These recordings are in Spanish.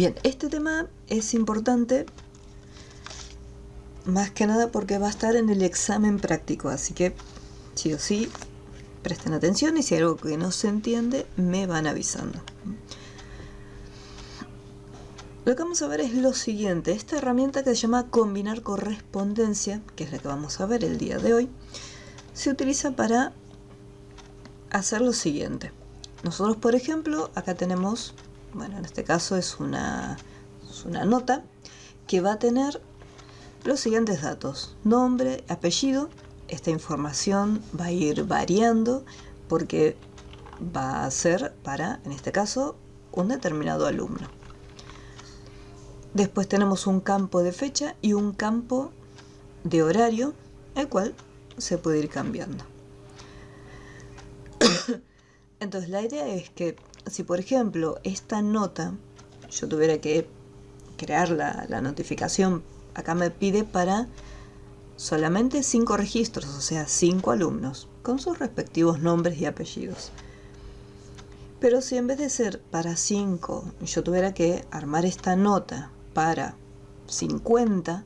Bien, este tema es importante más que nada porque va a estar en el examen práctico, así que sí o sí presten atención y si hay algo que no se entiende me van avisando. Lo que vamos a ver es lo siguiente. Esta herramienta que se llama combinar correspondencia, que es la que vamos a ver el día de hoy, se utiliza para hacer lo siguiente. Nosotros, por ejemplo, acá tenemos, bueno, en este caso es una nota que va a tener los siguientes datos: nombre, apellido. Esta información va a ir variando porque va a ser para, en este caso, un determinado alumno. Después tenemos un campo de fecha y un campo de horario, el cual se puede ir cambiando. Entonces la idea es que si por ejemplo esta nota yo tuviera que crear la notificación, acá me pide para solamente 5 registros, o sea 5 alumnos con sus respectivos nombres y apellidos. Pero si en vez de ser para 5 yo tuviera que armar esta nota para 50,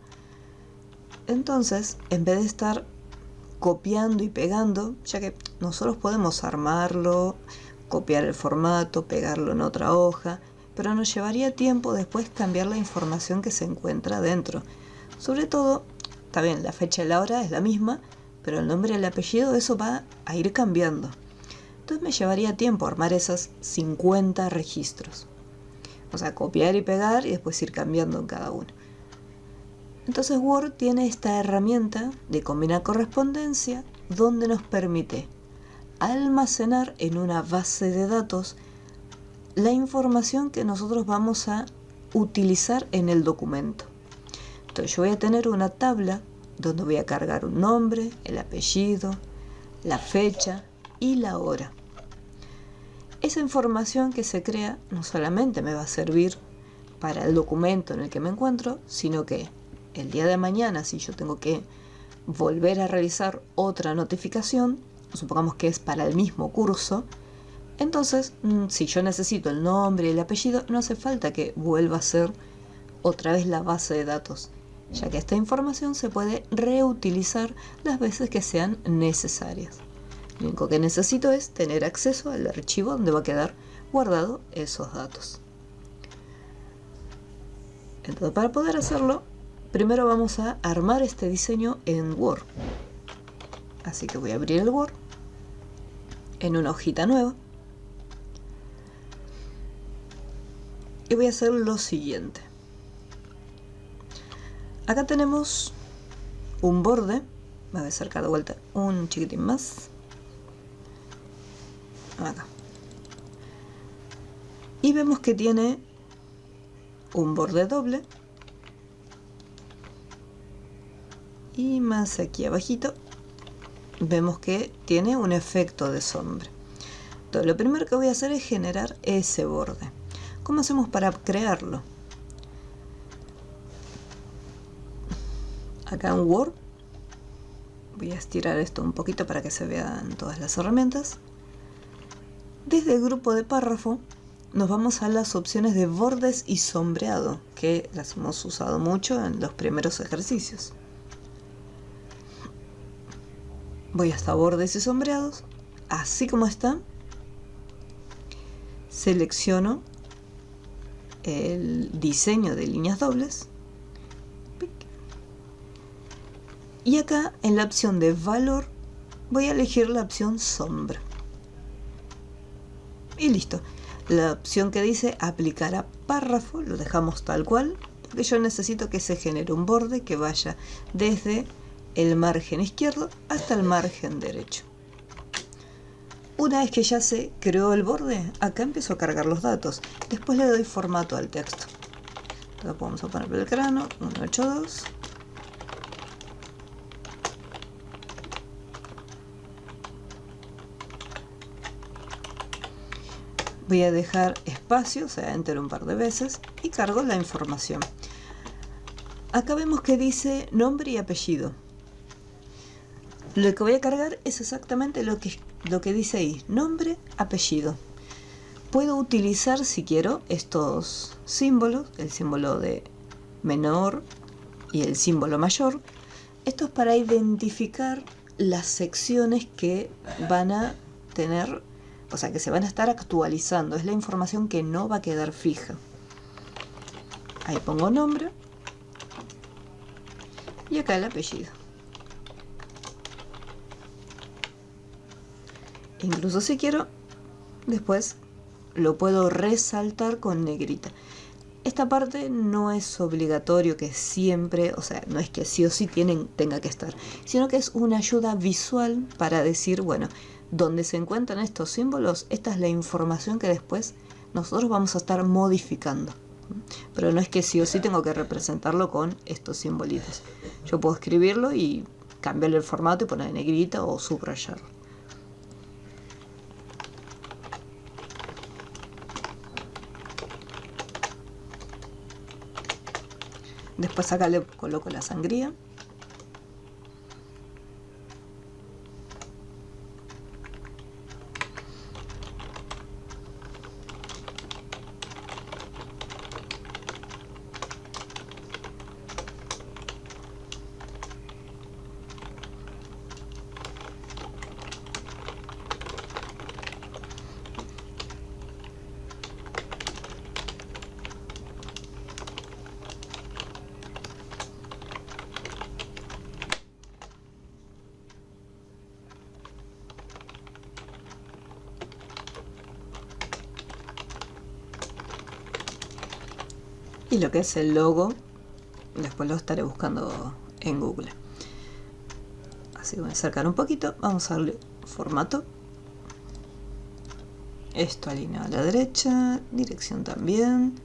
entonces en vez de estar copiando y pegando, ya que nosotros podemos armarlo, copiar el formato, pegarlo en otra hoja, pero nos llevaría tiempo después cambiar la información que se encuentra dentro. Sobre todo, está bien, la fecha y la hora es la misma, pero el nombre y el apellido, eso va a ir cambiando. Entonces me llevaría tiempo armar esos 50 registros. O sea, copiar y pegar y después ir cambiando en cada uno. Entonces Word tiene esta herramienta de combinar correspondencia donde nos permite almacenar en una base de datos la información que nosotros vamos a utilizar en el documento. Entonces yo voy a tener una tabla donde voy a cargar un nombre, el apellido, la fecha y la hora. Esa información que se crea no solamente me va a servir para el documento en el que me encuentro, sino que el día de mañana, si yo tengo que volver a realizar otra notificación, supongamos que es para el mismo curso, entonces si yo necesito el nombre y el apellido, no hace falta que vuelva a hacer otra vez la base de datos, ya que esta información se puede reutilizar las veces que sean necesarias. Lo único que necesito es tener acceso al archivo donde va a quedar guardado esos datos. Entonces, para poder hacerlo, primero vamos a armar este diseño en Word. Así que voy a abrir el Word en una hojita nueva. Y voy a hacer lo siguiente. Acá tenemos un borde. Me voy a acercar de vuelta un chiquitín más. Acá. Y vemos que tiene un borde doble. Y más aquí abajito vemos que tiene un efecto de sombra. Entonces lo primero que voy a hacer es generar ese borde. ¿Cómo hacemos para crearlo? Acá en Word voy a estirar esto un poquito para que se vean todas las herramientas. Desde el grupo de párrafo nos vamos a las opciones de bordes y sombreado, que las hemos usado mucho en los primeros ejercicios. Voy hasta bordes y sombreados, así como está. Selecciono el diseño de líneas dobles. Y acá en la opción de valor voy a elegir la opción sombra. Y listo. La opción que dice aplicar a párrafo lo dejamos tal cual, porque yo necesito que se genere un borde que vaya desde el margen izquierdo hasta el margen derecho. Una vez que ya se creó el borde, acá empiezo a cargar los datos. Después le doy formato al texto. Entonces vamos a poner Belgrano 182. Voy a dejar espacio, o sea, enter un par de veces y cargo la información. Acá vemos que dice nombre y apellido. Lo que voy a cargar es exactamente lo que dice ahí, nombre, apellido. puedo utilizar, si quiero, estos símbolos, el símbolo de menor y el símbolo mayor. Esto es para identificar las secciones que van a tener, o sea, que se van a estar actualizando. Es la información que no va a quedar fija. Ahí pongo nombre y acá el apellido. Incluso si quiero, después lo puedo resaltar con negrita. Esta parte no es obligatorio que siempre, o sea, no es que sí o sí tenga que estar, sino que es una ayuda visual para decir, bueno, donde se encuentran estos símbolos, esta es la información que después nosotros vamos a estar modificando. Pero no es que sí o sí tengo que representarlo con estos simbolitos. Yo puedo escribirlo y cambiarle el formato y poner negrita o subrayarlo. Después acá le coloco la sangría. Y lo que es el logo, después lo estaré buscando en Google. Así que voy a acercar un poquito, vamos a darle formato. Esto alineado a la derecha, dirección también.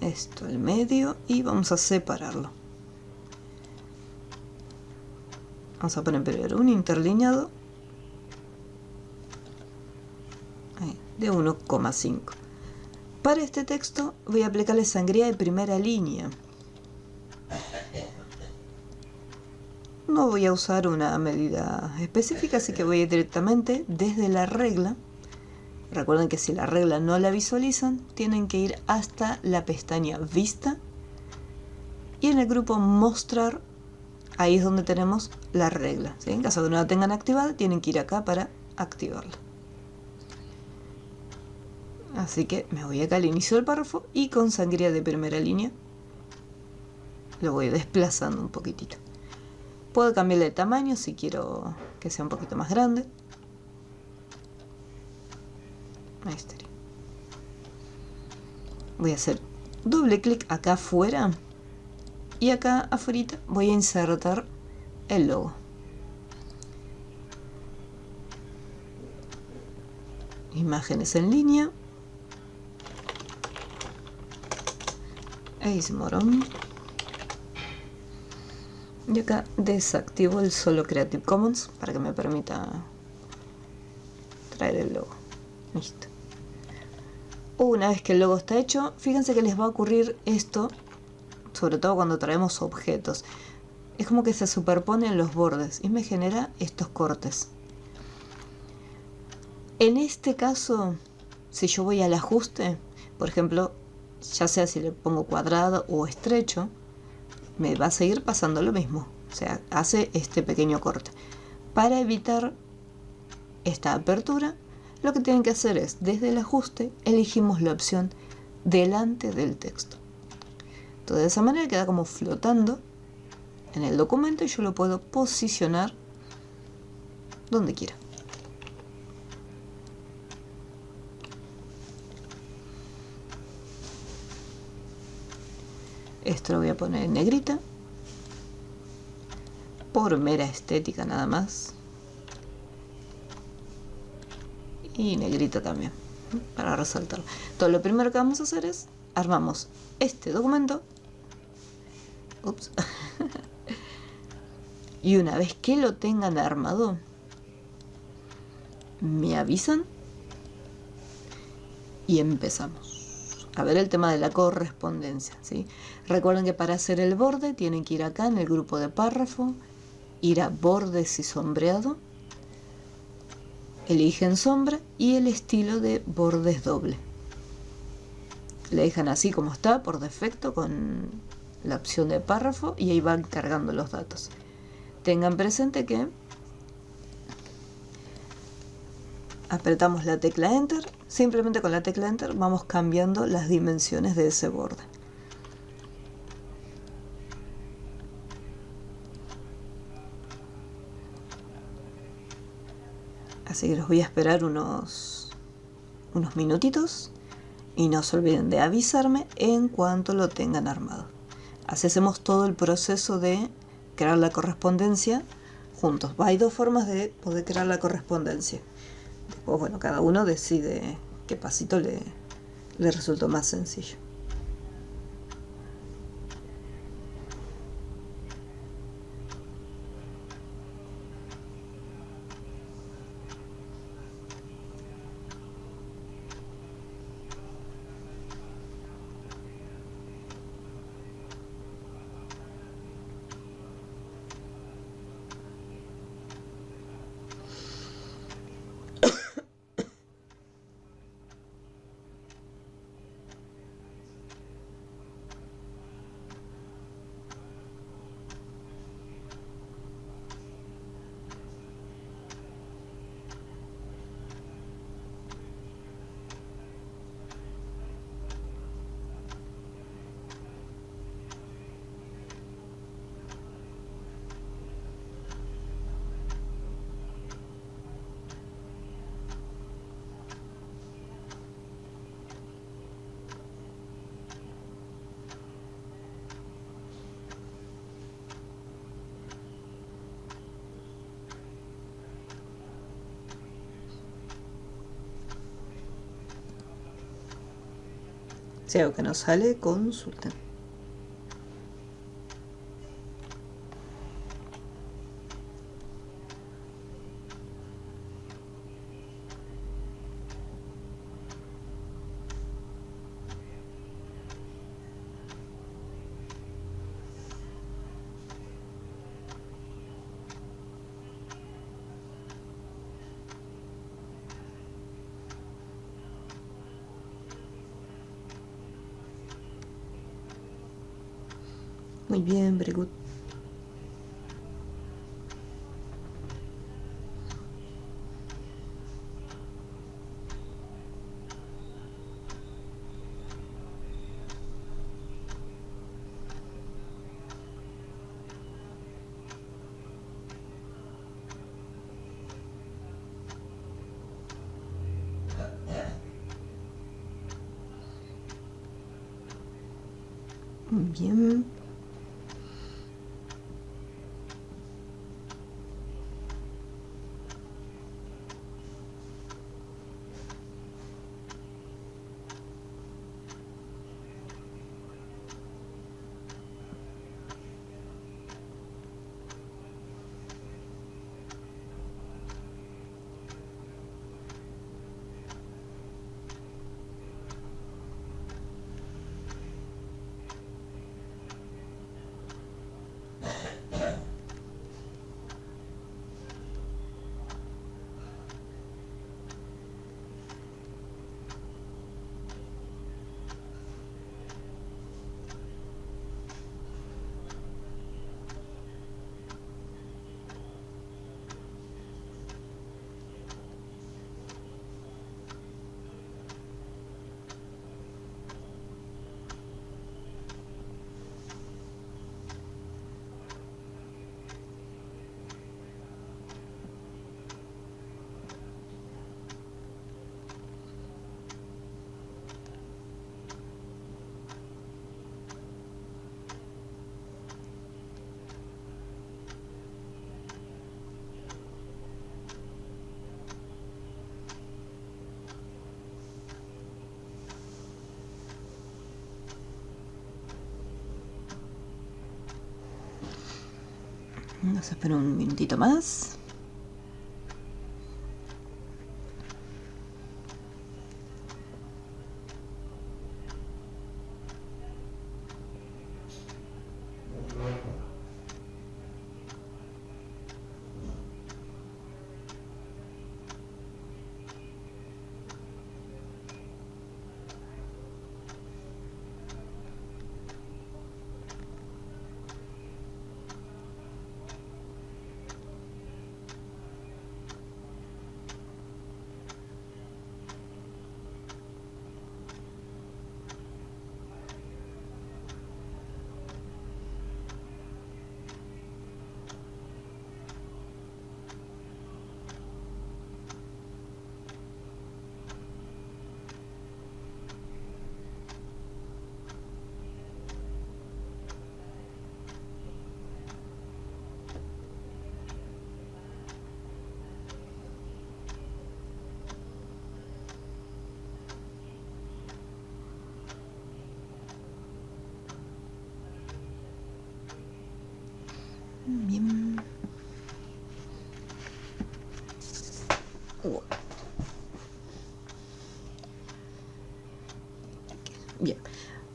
Esto al medio y vamos a separarlo. Vamos a poner primero un interlineado de 1,5. Para este texto voy a aplicarle sangría de primera línea. No voy a usar una medida específica, así que voy a ir directamente desde la regla. Recuerden que si la regla no la visualizan, tienen que ir hasta la pestaña Vista. Y en el grupo Mostrar, ahí es donde tenemos la regla, ¿sí? En caso de que no la tengan activada, tienen que ir acá para activarla. Así que me voy acá al inicio del párrafo y con sangría de primera línea lo voy desplazando un poquitito. Puedo cambiarle de tamaño si quiero que sea un poquito más grande. Ahí estaría. Voy a hacer doble clic acá afuera y acá afuera voy a insertar el logo. Imágenes en línea. Ace Moron. Y acá desactivo el solo Creative Commons para que me permita traer el logo. Listo. Una vez que el logo está hecho, fíjense que les va a ocurrir esto, sobre todo cuando traemos objetos. Es como que se superponen los bordes y me genera estos cortes. En este caso, si yo voy al ajuste, por ejemplo, ya sea si le pongo cuadrado o estrecho, me va a seguir pasando lo mismo. O sea, hace este pequeño corte. Para evitar esta apertura, lo que tienen que hacer es, desde el ajuste, elegimos la opción delante del texto. Entonces, de esa manera queda como flotando en el documento y yo lo puedo posicionar donde quiera. Esto lo voy a poner en negrita, por mera estética nada más. Y negrita también, para resaltarlo. Entonces lo primero que vamos a hacer es, armamos este documento. Ups. Y una vez que lo tengan armado, me avisan y empezamos. A ver el tema de la correspondencia, ¿sí? Recuerden que para hacer el borde tienen que ir acá en el grupo de párrafo, ir a bordes y sombreado, eligen sombra y el estilo de bordes doble. Le dejan así como está por defecto con la opción de párrafo y ahí van cargando los datos. Tengan presente que apretamos la tecla Enter, simplemente con la tecla Enter vamos cambiando las dimensiones de ese borde. Así que los voy a esperar unos minutitos y no se olviden de avisarme en cuanto lo tengan armado. Así hacemos todo el proceso de crear la correspondencia juntos. Hay dos formas de poder crear la correspondencia. Después, bueno, cada uno decide qué pasito le resultó más sencillo. Si algo que no sale, consulten. Muy bien, very good. Bien. Vamos a esperar un minutito más.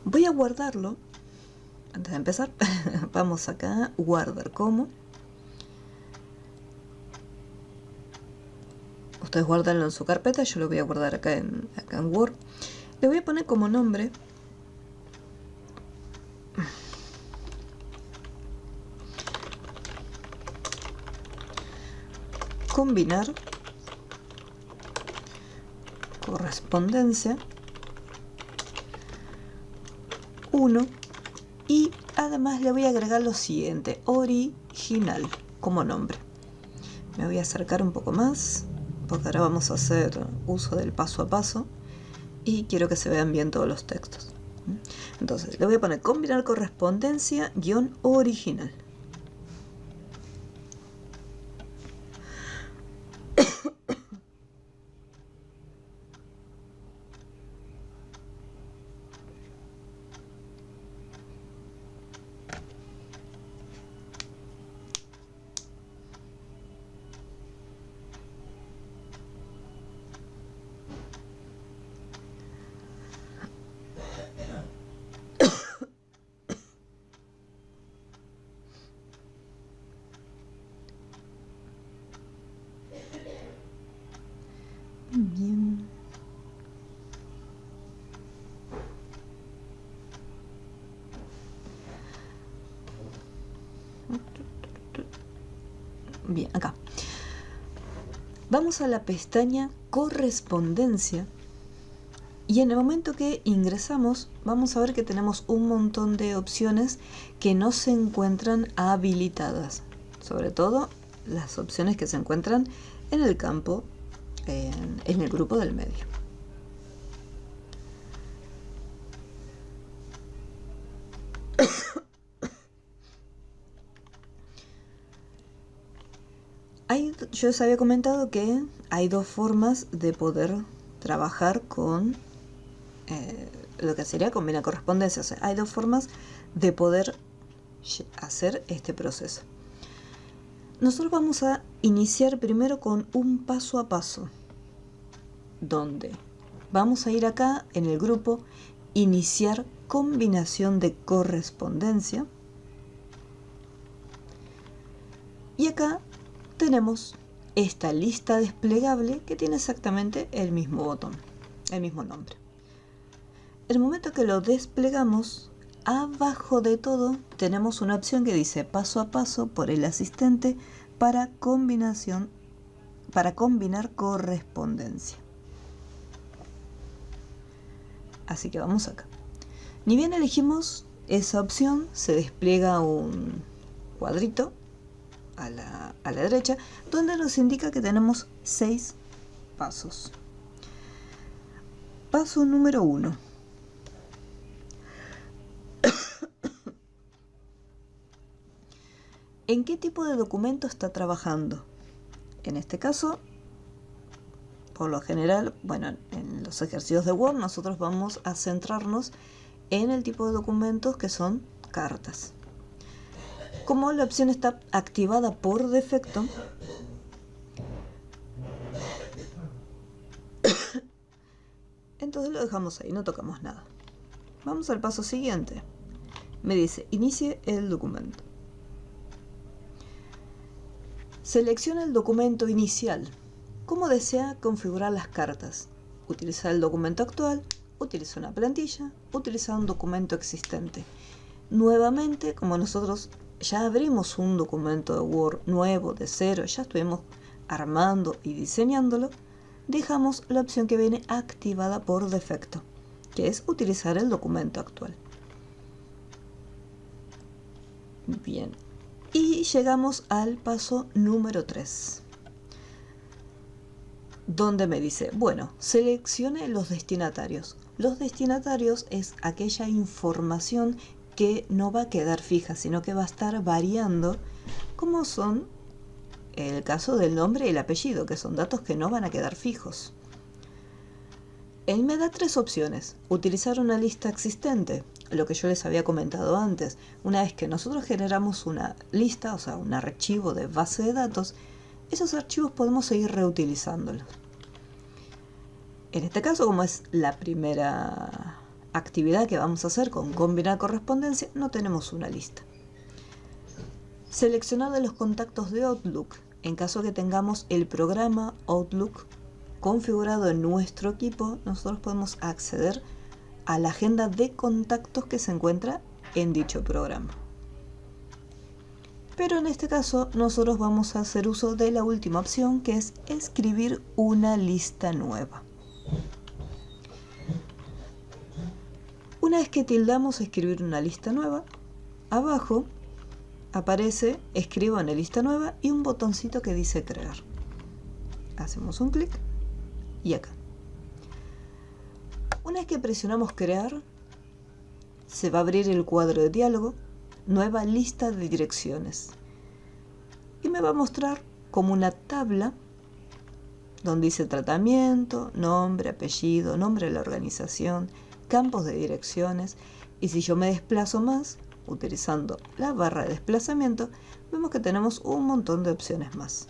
Voy a guardarlo. Antes de empezar, vamos acá, guardar como. Ustedes guárdanlo en su carpeta, yo lo voy a guardar acá en Word. Le voy a poner como nombre combinar correspondencia 1 y además le voy a agregar lo siguiente, original como nombre. Me voy a acercar un poco más porque ahora vamos a hacer uso del paso a paso y quiero que se vean bien todos los textos. Entonces le voy a poner combinar correspondencia guión original. Bien. Bien, acá. Vamos a la pestaña correspondencia y en el momento que ingresamos vamos a ver que tenemos un montón de opciones que no se encuentran habilitadas. Sobre todo las opciones que se encuentran en el campo, en el grupo del medio. Yo les había comentado que hay dos formas de poder trabajar con lo que sería combinar correspondencia. O sea, hay dos formas de poder hacer este proceso. Nosotros vamos a iniciar primero con un paso a paso, donde vamos a ir acá en el grupo iniciar combinación de correspondencia y acá tenemos esta lista desplegable que tiene exactamente el mismo botón, el mismo nombre. En el momento que lo desplegamos, abajo de todo tenemos una opción que dice paso a paso por el asistente para combinar correspondencia. Así que vamos acá. Ni bien elegimos esa opción, se despliega un cuadrito a la derecha donde nos indica que tenemos 6 pasos. Paso número 1. ¿En qué tipo de documento está trabajando? En este caso, por lo general, bueno, en los ejercicios de Word nosotros vamos a centrarnos en el tipo de documentos que son cartas. Como la opción está activada por defecto, entonces lo dejamos ahí, no tocamos nada. Vamos al paso siguiente. Me dice, inicie el documento. Selecciona el documento inicial. ¿Cómo desea configurar las cartas? Utilizar el documento actual, utiliza una plantilla, utiliza un documento existente. Nuevamente, como nosotros ya abrimos un documento de Word nuevo, de cero, ya estuvimos armando y diseñándolo, dejamos la opción que viene activada por defecto, que es utilizar el documento actual. Bien, y llegamos al paso número 3, donde me dice, bueno, seleccione los destinatarios. Los destinatarios es aquella información que no va a quedar fija, sino que va a estar variando, como son el caso del nombre y el apellido, que son datos que no van a quedar fijos. Él me da 3 opciones. Utilizar una lista existente, lo que yo les había comentado antes. Una vez que nosotros generamos una lista, o sea, un archivo de base de datos, esos archivos podemos seguir reutilizándolos. En este caso, como es la primera actividad que vamos a hacer con combinar correspondencia, no tenemos una lista. Seleccionar de los contactos de Outlook. En caso que tengamos el programa Outlook configurado en nuestro equipo, nosotros podemos acceder a la agenda de contactos que se encuentra en dicho programa. Pero en este caso nosotros vamos a hacer uso de la última opción, que es escribir una lista nueva. Una vez que tildamos escribir una lista nueva, abajo aparece escribo una lista nueva y un botoncito que dice crear. Hacemos un clic y acá. Una vez que presionamos crear, se va a abrir el cuadro de diálogo, nueva lista de direcciones. Y me va a mostrar como una tabla donde dice tratamiento, nombre, apellido, nombre de la organización, campos de direcciones. Y si yo me desplazo más, utilizando la barra de desplazamiento, vemos que tenemos un montón de opciones más.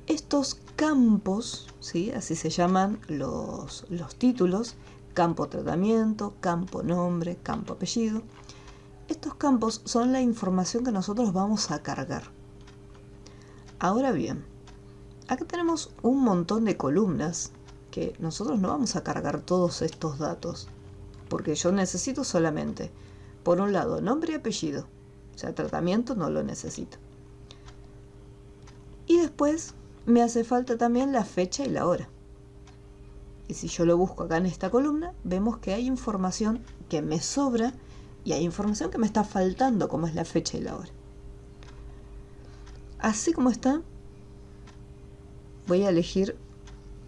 Estos campos, ¿sí? Así se llaman los títulos, campo tratamiento, campo nombre, campo apellido. Estos campos son la información que nosotros vamos a cargar. Ahora bien, acá tenemos un montón de columnas que nosotros no vamos a cargar todos estos datos, porque yo necesito solamente, por un lado, nombre y apellido. O sea, tratamiento no lo necesito. Y después me hace falta también la fecha y la hora. Y si yo lo busco acá en esta columna, vemos que hay información que me sobra y hay información que me está faltando, como es la fecha y la hora. Así como está, voy a elegir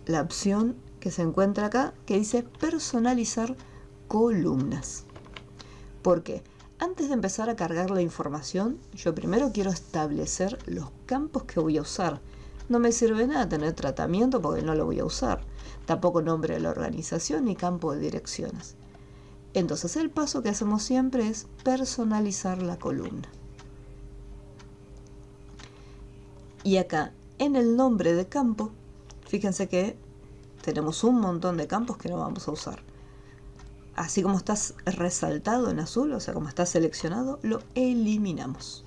la opción que se encuentra acá, que dice personalizar columnas. ¿Por qué? Antes de empezar a cargar la información, yo primero quiero establecer los campos que voy a usar. No me sirve nada tener tratamiento porque no lo voy a usar. Tampoco nombre de la organización ni campo de direcciones. Entonces el paso que hacemos siempre es personalizar la columna. Y acá en el nombre de campo, fíjense que tenemos un montón de campos que no vamos a usar. Así como está resaltado en azul, o sea, como está seleccionado, lo eliminamos.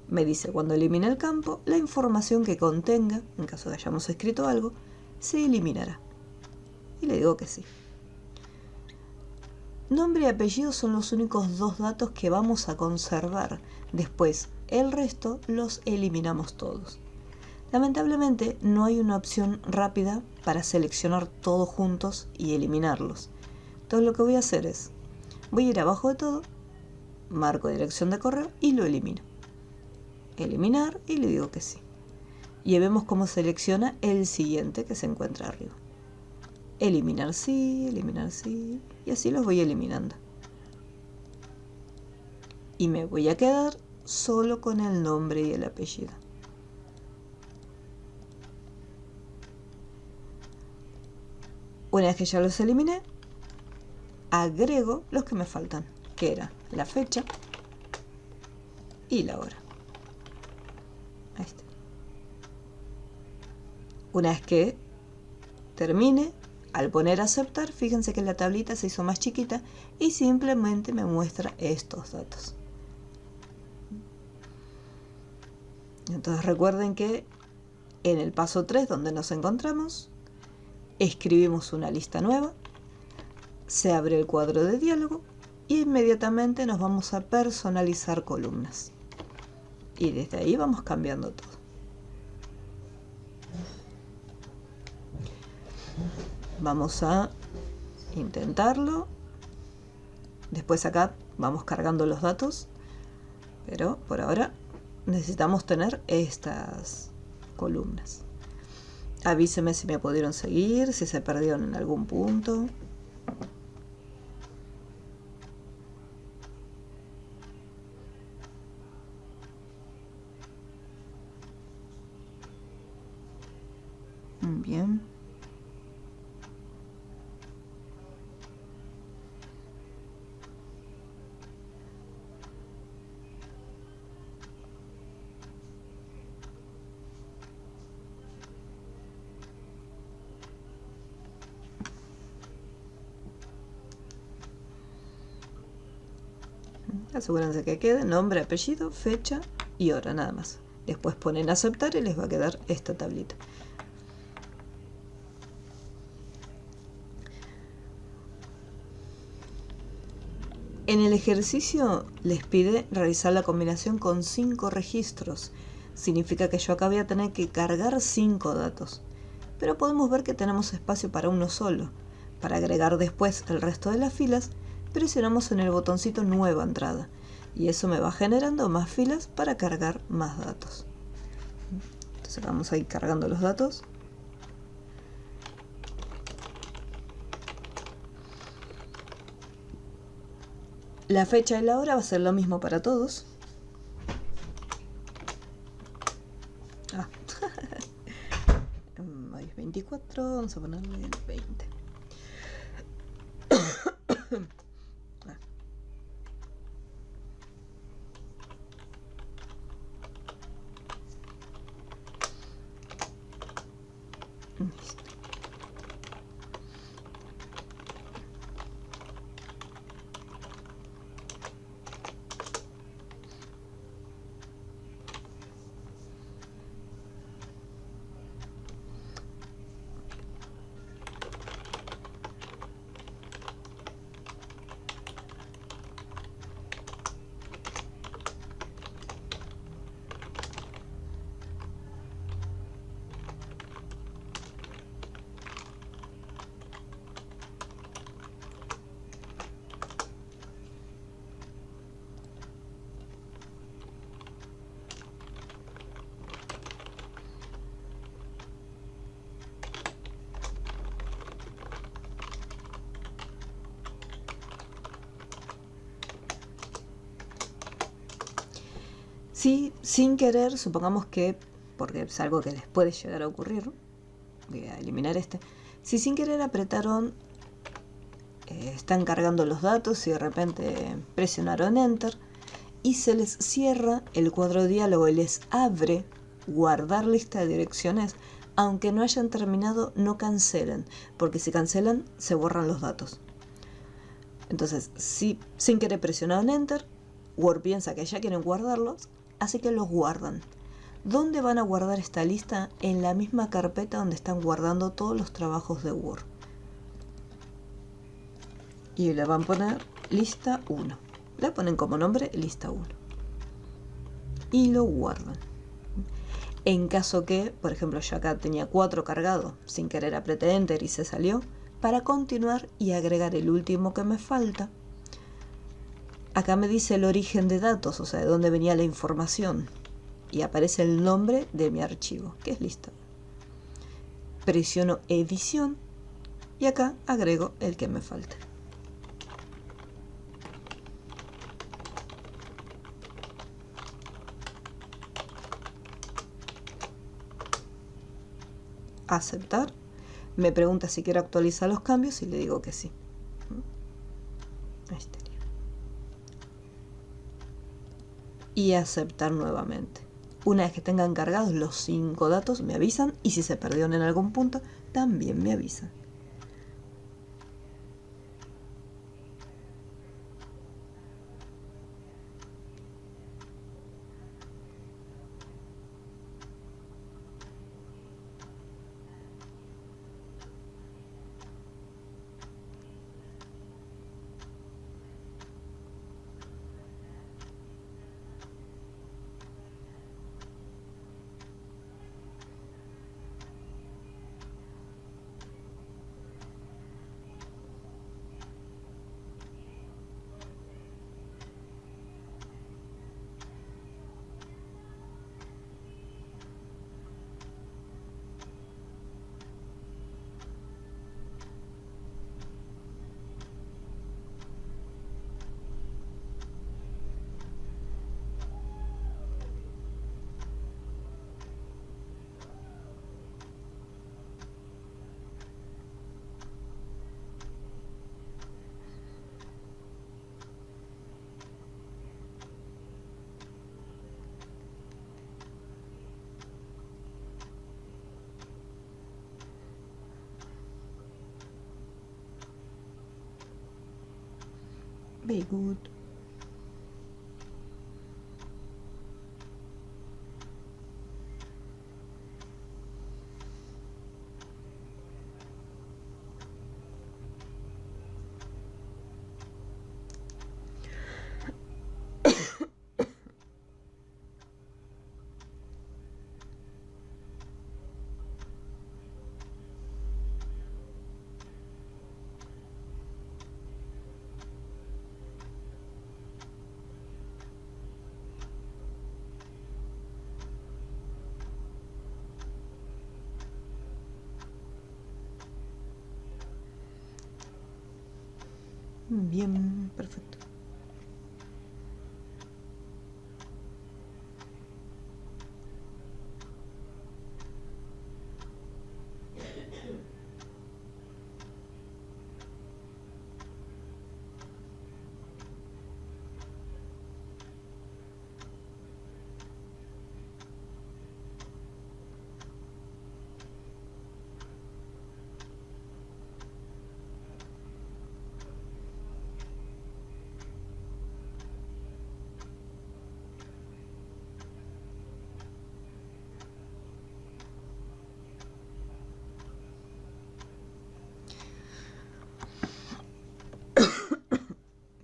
Me dice cuando elimine el campo, la información que contenga, en caso de que hayamos escrito algo, se eliminará. Y le digo que sí. Nombre y apellido son los únicos dos datos que vamos a conservar. Después, el resto los eliminamos todos. Lamentablemente, no hay una opción rápida para seleccionar todos juntos y eliminarlos. Entonces lo que voy a hacer es, voy a ir abajo de todo, marco dirección de correo y lo elimino. Eliminar y le digo que sí. Y vemos cómo selecciona el siguiente que se encuentra arriba. Eliminar sí, y así los voy eliminando. Y me voy a quedar solo con el nombre y el apellido. Una vez que ya los eliminé, agrego los que me faltan, que era la fecha y la hora. Ahí está. Una vez que termine, al poner aceptar, fíjense que la tablita se hizo más chiquita y simplemente me muestra estos datos. Entonces recuerden que en el paso 3, donde nos encontramos, escribimos una lista nueva, se abre el cuadro de diálogo y inmediatamente nos vamos a personalizar columnas. Y desde ahí vamos cambiando todo. Vamos a intentarlo. Después acá vamos cargando los datos, pero por ahora necesitamos tener estas columnas. Avísenme si me pudieron seguir, si se perdieron en algún punto. Bien. Asegúrense que quede nombre, apellido, fecha y hora, nada más. Después ponen aceptar y les va a quedar esta tablita. En el ejercicio les pide realizar la combinación con 5 registros. Significa que yo acá voy a tener que cargar 5 datos. Pero podemos ver que tenemos espacio para uno solo. Para agregar después el resto de las filas, presionamos en el botoncito Nueva entrada. Y eso me va generando más filas para cargar más datos. Entonces vamos a ir cargando los datos. La fecha y la hora va a ser lo mismo para todos. Hoy es 24, vamos a ponerle el 20. Listo. Si sin querer, supongamos que, porque es algo que les puede llegar a ocurrir, voy a eliminar este. Si sin querer apretaron, están cargando los datos y de repente presionaron Enter y se les cierra el cuadro de diálogo y les abre guardar lista de direcciones, aunque no hayan terminado, no cancelen, porque si cancelan se borran los datos. Entonces, si sin querer presionaron Enter, Word piensa que ya quieren guardarlos, así que los guardan. ¿Dónde van a guardar esta lista? En la misma carpeta donde están guardando todos los trabajos de Word. Y le van a poner lista 1. Le ponen como nombre lista 1. Y lo guardan. En caso que, por ejemplo, yo acá tenía 4 cargados, sin querer apreté Enter y se salió, para continuar y agregar el último que me falta, acá me dice el origen de datos, o sea, de dónde venía la información. Y aparece el nombre de mi archivo, que es lista. Presiono edición y acá agrego el que me falta. Aceptar. Me pregunta si quiero actualizar los cambios y le digo que sí. Ahí estaría. Y aceptar nuevamente. Una vez que tengan cargados los 5 datos me avisan y si se perdieron en algún punto también me avisan. Very good. Bien, perfecto.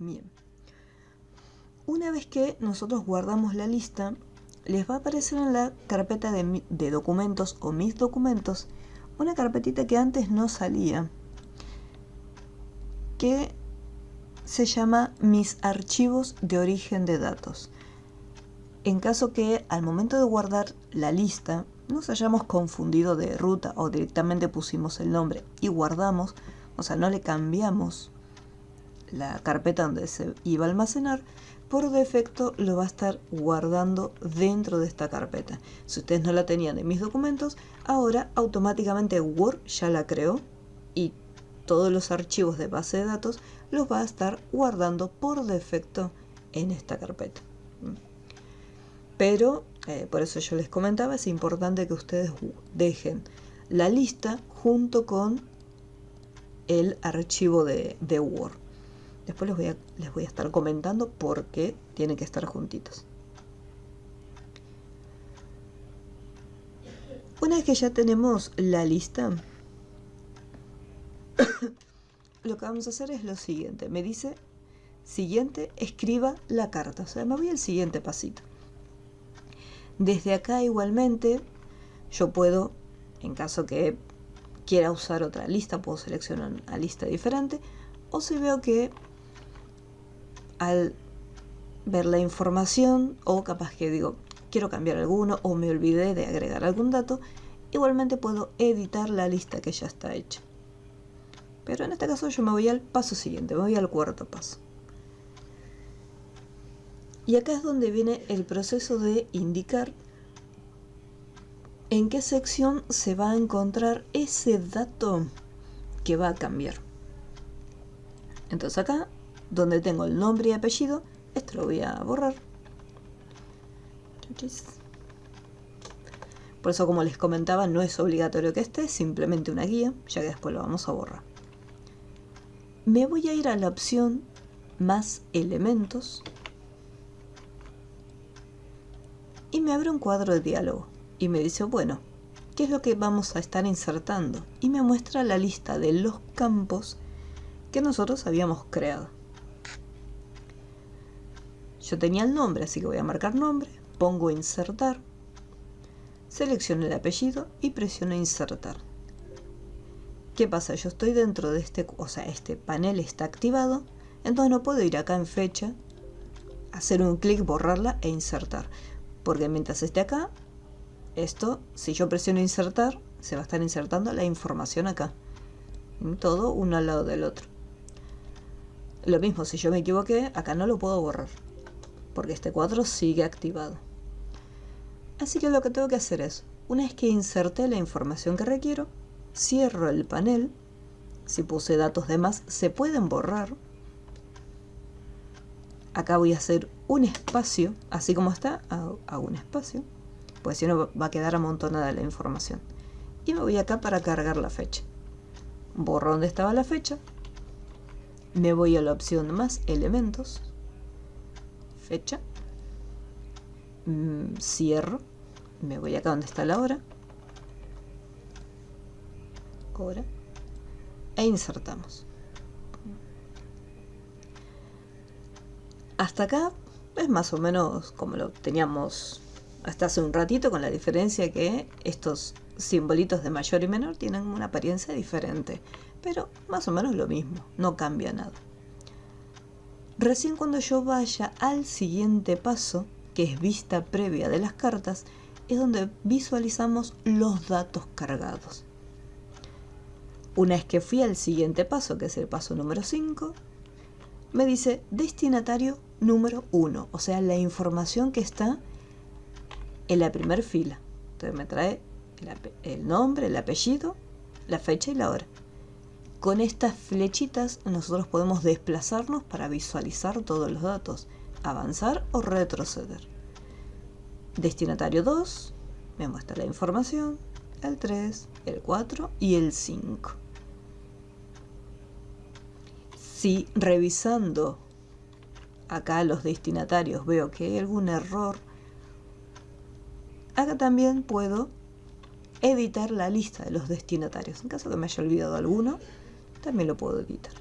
Bien. Una vez que nosotros guardamos la lista, les va a aparecer en la carpeta de documentos o mis documentos una carpetita que antes no salía, que se llama mis archivos de origen de datos. En caso que al momento de guardar la lista nos hayamos confundido de ruta o directamente pusimos el nombre y guardamos, o sea, no le cambiamos la carpeta donde se iba a almacenar, por defecto lo va a estar guardando dentro de esta carpeta. Si ustedes no la tenían en mis documentos, ahora automáticamente Word ya la creó y todos los archivos de base de datos los va a estar guardando por defecto en esta carpeta. Pero, por eso yo les comentaba, es importante que ustedes dejen la lista junto con el archivo de Word. Después les voy a estar comentando por qué tienen que estar juntitos. Una vez que ya tenemos la lista, lo que vamos a hacer es lo siguiente. Me dice, siguiente, escriba la carta. O sea, me voy al siguiente pasito. Desde acá igualmente, yo puedo, en caso que quiera usar otra lista, puedo seleccionar una lista diferente. O si veo que al ver la información, o capaz que digo, quiero cambiar alguno, o me olvidé de agregar algún dato, igualmente puedo editar la lista que ya está hecha. Pero en este caso yo me voy al paso siguiente, me voy al cuarto paso. Y acá es donde viene el proceso de indicar en qué sección se va a encontrar ese dato que va a cambiar. Entonces acá, donde tengo el nombre y apellido, esto lo voy a borrar. Por eso, como les comentaba, no es obligatorio que esté, es simplemente una guía, ya que después lo vamos a borrar. Me voy a ir a la opción más elementos y me abre un cuadro de diálogo y me dice, bueno, ¿qué es lo que vamos a estar insertando? Y me muestra la lista de los campos que nosotros habíamos creado. Yo tenía el nombre, así que voy a marcar nombre, pongo insertar, selecciono el apellido y presiono insertar. ¿Qué pasa? Yo estoy dentro de este panel está activado, entonces no puedo ir acá en fecha, hacer un clic, borrarla e insertar. Porque mientras esté acá, esto, si yo presiono insertar, se va a estar insertando la información acá. Todo uno al lado del otro. Lo mismo, si yo me equivoqué, acá no lo puedo borrar, porque este cuadro sigue activado. Así que lo que tengo que hacer es, una vez que inserté la información que requiero, cierro el panel. Si puse datos de más, se pueden borrar. Acá voy a hacer un espacio, así como está, hago un espacio, pues si no va a quedar amontonada la información. Y me voy acá para cargar la fecha. Borro donde estaba la fecha. Me voy a la opción más elementos, fecha, cierro, me voy acá donde está la hora, e insertamos. Hasta acá es más o menos como lo teníamos hasta hace un ratito, con la diferencia que estos simbolitos de mayor y menor tienen una apariencia diferente, pero más o menos lo mismo, no cambia nada. Recién cuando yo vaya al siguiente paso, que es vista previa de las cartas, es donde visualizamos los datos cargados. Una vez que fui al siguiente paso, que es el paso número 5, me dice destinatario número 1, o sea, la información que está en la primera fila. Entonces me trae el nombre, el apellido, la fecha y la hora. Con estas flechitas nosotros podemos desplazarnos para visualizar todos los datos, avanzar o retroceder. Destinatario 2 me muestra la información, el 3, el 4 y el 5. Si revisando acá los destinatarios veo que hay algún error, acá también puedo editar la lista de los destinatarios. En caso que me haya olvidado alguno, también lo puedo editar.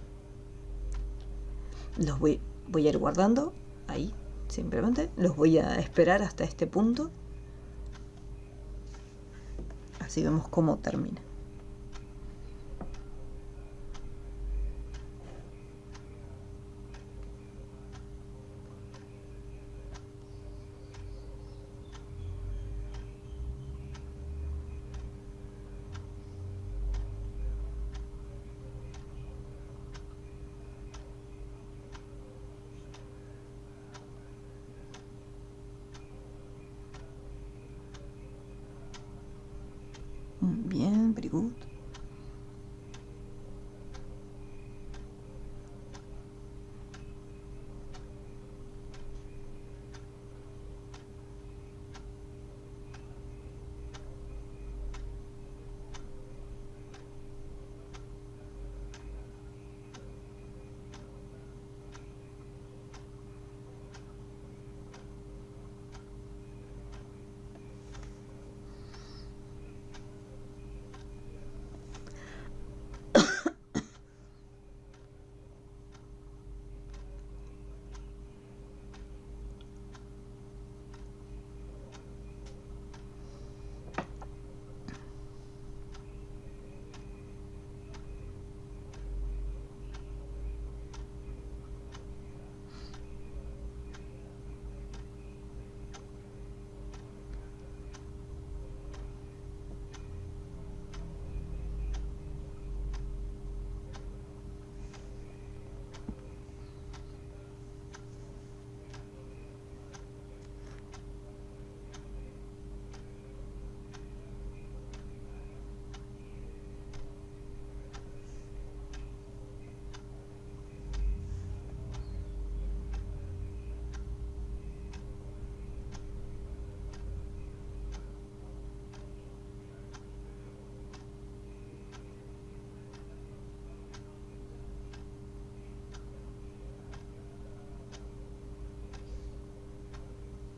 Los voy a ir guardando ahí, simplemente. Los voy a esperar hasta este punto. Así vemos cómo termina. Bien, very good.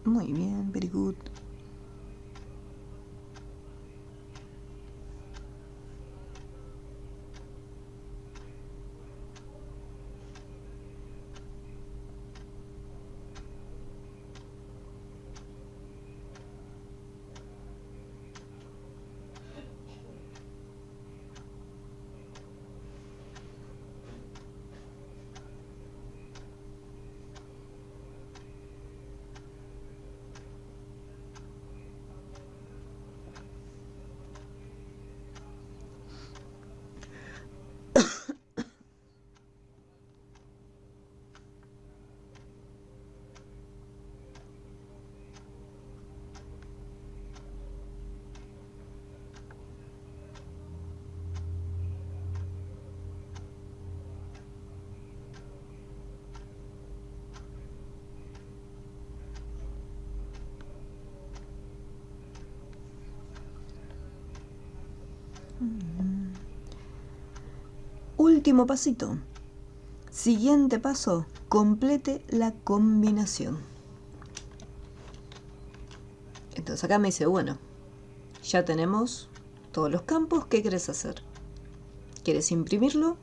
Muy bien, very good. Último pasito. Siguiente paso, complete la combinación. Entonces acá me dice, bueno, ya tenemos todos los campos, ¿qué quieres hacer? ¿Quieres imprimirlo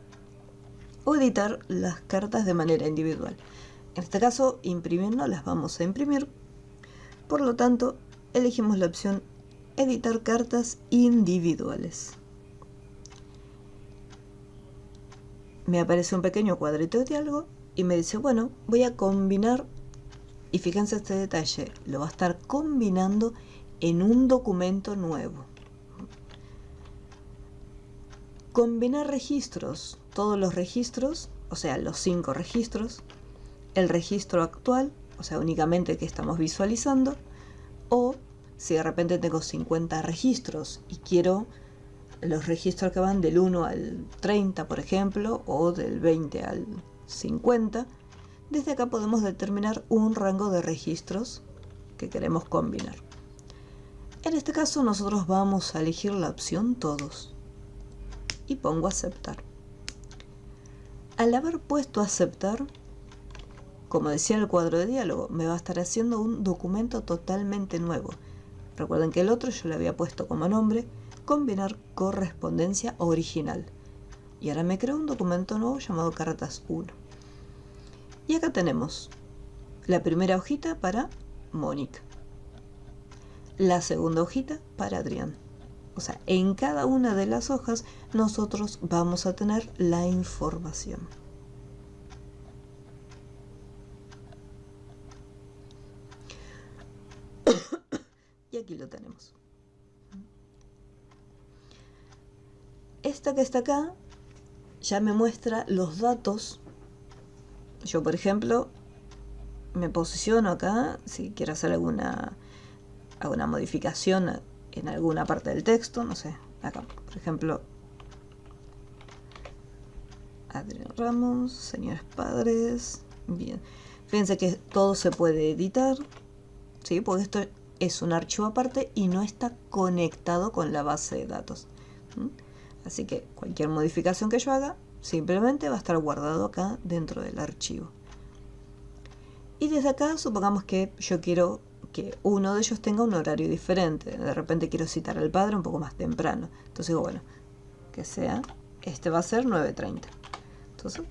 o editar las cartas de manera individual? En este caso, imprimir no las vamos a imprimir, por lo tanto, elegimos la opción editar cartas individuales. Me aparece un pequeño cuadrito de diálogo y me dice, bueno, voy a combinar, y fíjense este detalle, lo va a estar combinando en un documento nuevo. Combinar registros, todos los registros o sea, los 5 registros, el registro actual, o sea, únicamente el que estamos visualizando, o si de repente tengo 50 registros y quiero los registros que van del 1 al 30, por ejemplo, o del 20 al 50, desde acá podemos determinar un rango de registros que queremos combinar. En este caso nosotros vamos a elegir la opción todos y pongo aceptar. Al haber puesto aceptar, como decía el cuadro de diálogo, me va a estar haciendo un documento totalmente nuevo. Recuerden que el otro yo le había puesto como nombre combinar correspondencia original. Y ahora me creo un documento nuevo llamado cartas 1. Y acá tenemos la primera hojita para Mónica, la segunda hojita para Adrián. O sea, en cada una de las hojas nosotros vamos a tener la información. Y aquí lo tenemos. Esta que está acá ya me muestra los datos. Yo, por ejemplo, me posiciono acá si quiero hacer alguna modificación en alguna parte del texto, no sé, acá, por ejemplo, Adrián Ramos, señores padres, bien. Fíjense que todo se puede editar, ¿sí? Porque esto es un archivo aparte y no está conectado con la base de datos. Así que cualquier modificación que yo haga simplemente va a estar guardado acá dentro del archivo. Y desde acá supongamos que yo quiero que uno de ellos tenga un horario diferente. De repente quiero citar al padre un poco más temprano. Entonces digo, bueno, que sea, este va a ser 9:30. Entonces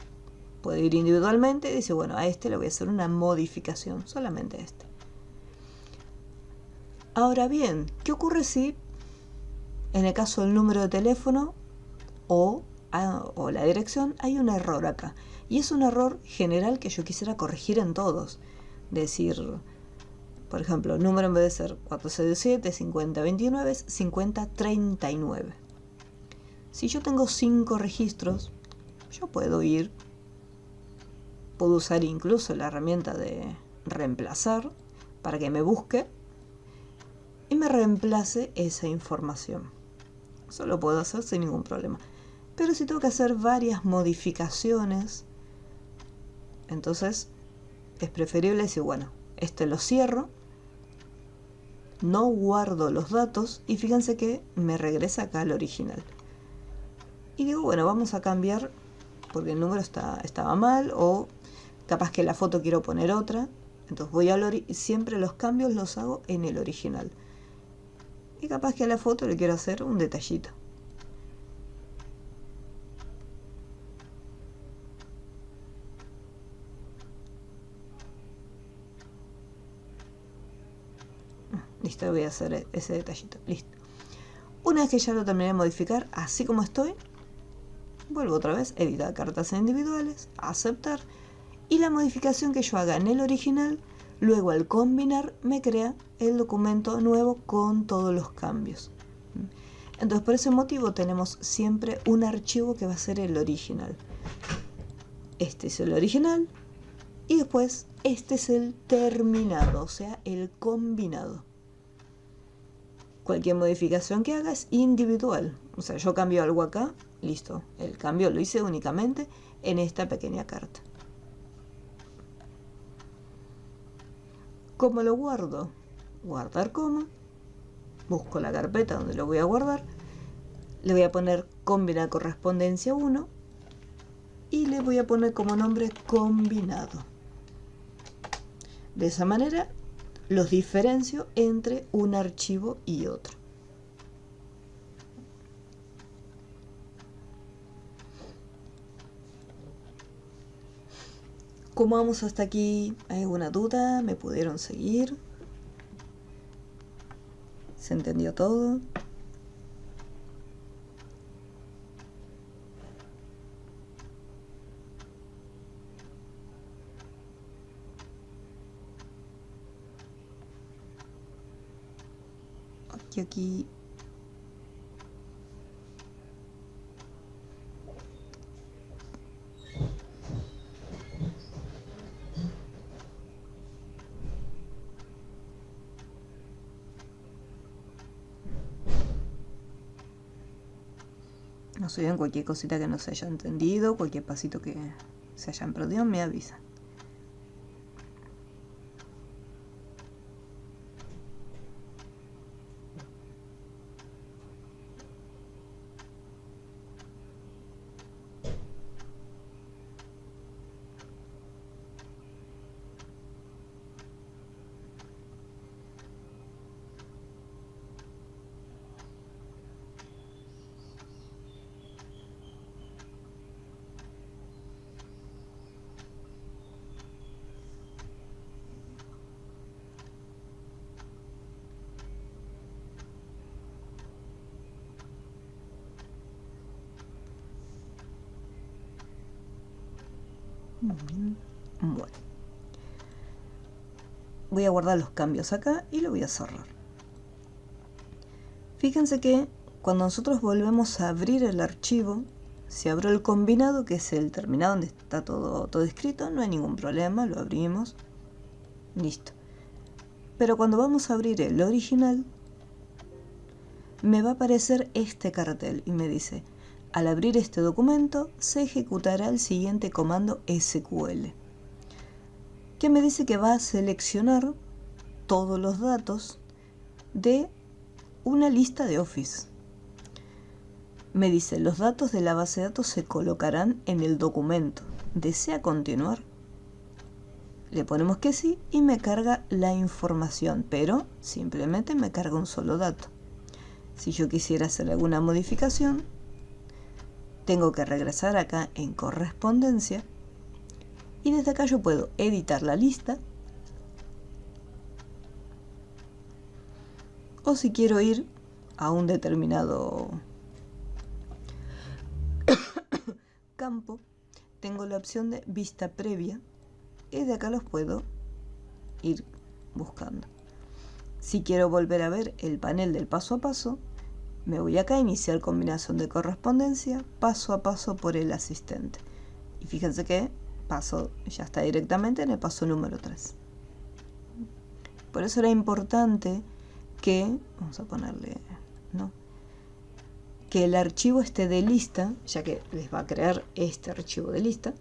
puedo ir individualmente y decir, bueno, a este le voy a hacer una modificación, solamente a este. Ahora bien, ¿qué ocurre si en el caso del número de teléfono o la dirección hay un error acá? Y es un error general que yo quisiera corregir en todos. Decir, por ejemplo, el número en vez de ser 467, 5029 es 5039. Si yo tengo 5 registros, yo puedo usar incluso la herramienta de reemplazar para que me busque y me reemplace esa información. Eso lo puedo hacer sin ningún problema. Pero si tengo que hacer varias modificaciones, entonces es preferible decir, bueno, este lo cierro, no guardo los datos y fíjense que me regresa acá al original. Y digo, bueno, vamos a cambiar porque el número estaba mal, o capaz que la foto quiero poner otra. Entonces voy siempre los cambios los hago en el original. Y capaz que a la foto le quiero hacer un detallito. Listo, voy a hacer ese detallito. Listo. Una vez que ya lo terminé de modificar, así como estoy, vuelvo otra vez, editar cartas individuales, aceptar, y la modificación que yo haga en el original, luego al combinar me crea el documento nuevo con todos los cambios. Entonces por ese motivo tenemos siempre un archivo que va a ser el original. Este es el original y después este es el terminado, o sea, el combinado. Cualquier modificación que haga es individual. O sea, yo cambio algo acá, listo. El cambio lo hice únicamente en esta pequeña carta. ¿Cómo lo guardo? Guardar como. Busco la carpeta donde lo voy a guardar. Le voy a poner combinar correspondencia 1. Y le voy a poner como nombre combinado. De esa manera los diferencio entre un archivo y otro. ¿Cómo vamos hasta aquí? ¿Hay alguna duda? ¿Me pudieron seguir? ¿Se entendió todo? Aquí. No sé, en cualquier cosita que no se haya entendido, cualquier pasito que se hayan perdido, me avisan. Bueno, voy a guardar los cambios acá y lo voy a cerrar. Fíjense que cuando nosotros volvemos a abrir el archivo, si abro el combinado, que es el terminado donde está todo escrito, no hay ningún problema, lo abrimos, listo. Pero cuando vamos a abrir el original, me va a aparecer este cartel y me dice: al abrir este documento se ejecutará el siguiente comando SQL, que me dice que va a seleccionar todos los datos de una lista de Office. Me dice: los datos de la base de datos se colocarán en el documento. ¿Desea continuar? Le ponemos que sí y me carga la información, pero simplemente me carga un solo dato. Si yo quisiera hacer alguna modificación, tengo que regresar acá en correspondencia y desde acá yo puedo editar la lista, o si quiero ir a un determinado campo, tengo la opción de vista previa y de acá los puedo ir buscando. Si quiero volver a ver el panel del paso a paso, me voy acá a iniciar combinación de correspondencia, paso a paso por el asistente. Y fíjense que paso ya está directamente en el paso número 3. Por eso era importante que, vamos a ponerle, ¿no?, que el archivo esté de lista, ya que les va a crear este archivo de lista.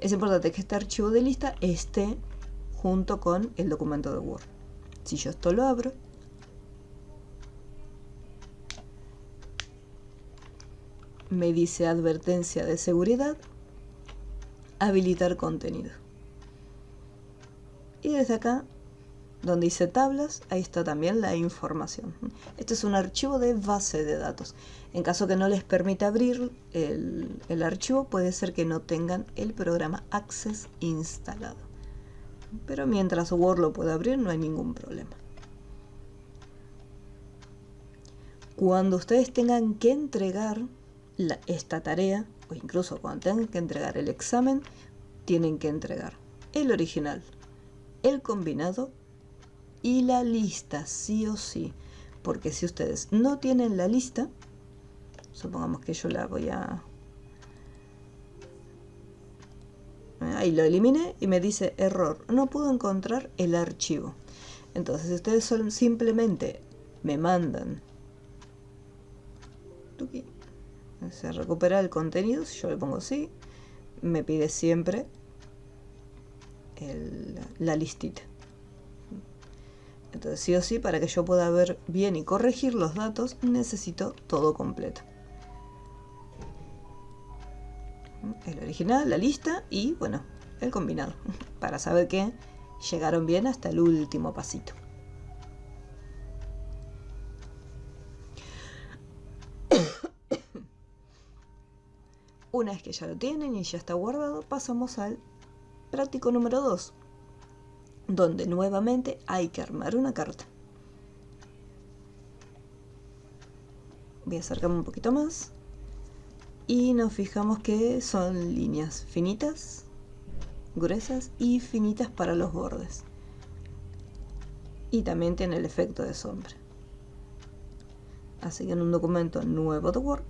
Es importante que este archivo de lista esté junto con el documento de Word. Si yo esto lo abro, me dice advertencia de seguridad, habilitar contenido. Y desde acá, donde dice tablas, ahí está también la información. Este es un archivo de base de datos. En caso que no les permita abrir el archivo, puede ser que no tengan el programa Access instalado. Pero mientras Word lo pueda abrir, no hay ningún problema. Cuando ustedes tengan que entregar esta tarea, o incluso cuando tengan que entregar el examen, tienen que entregar el original, el combinado y la lista, sí o sí. Porque si ustedes no tienen la lista, supongamos que yo la voy a... ahí lo eliminé y me dice error, no puedo encontrar el archivo. Entonces, si ustedes simplemente me mandan, se recupera el contenido, si yo le pongo sí, me pide siempre la listita. Entonces, sí o sí, para que yo pueda ver bien y corregir los datos, necesito todo completo. El original, la lista y, bueno, el combinado, para saber que llegaron bien hasta el último pasito. Una vez que ya lo tienen y ya está guardado, pasamos al práctico número 2, donde nuevamente hay que armar una carta. Voy a acercarme un poquito más y nos fijamos que son líneas finitas, gruesas y finitas para los bordes. Y también tiene el efecto de sombra. Así que en un documento nuevo de Word,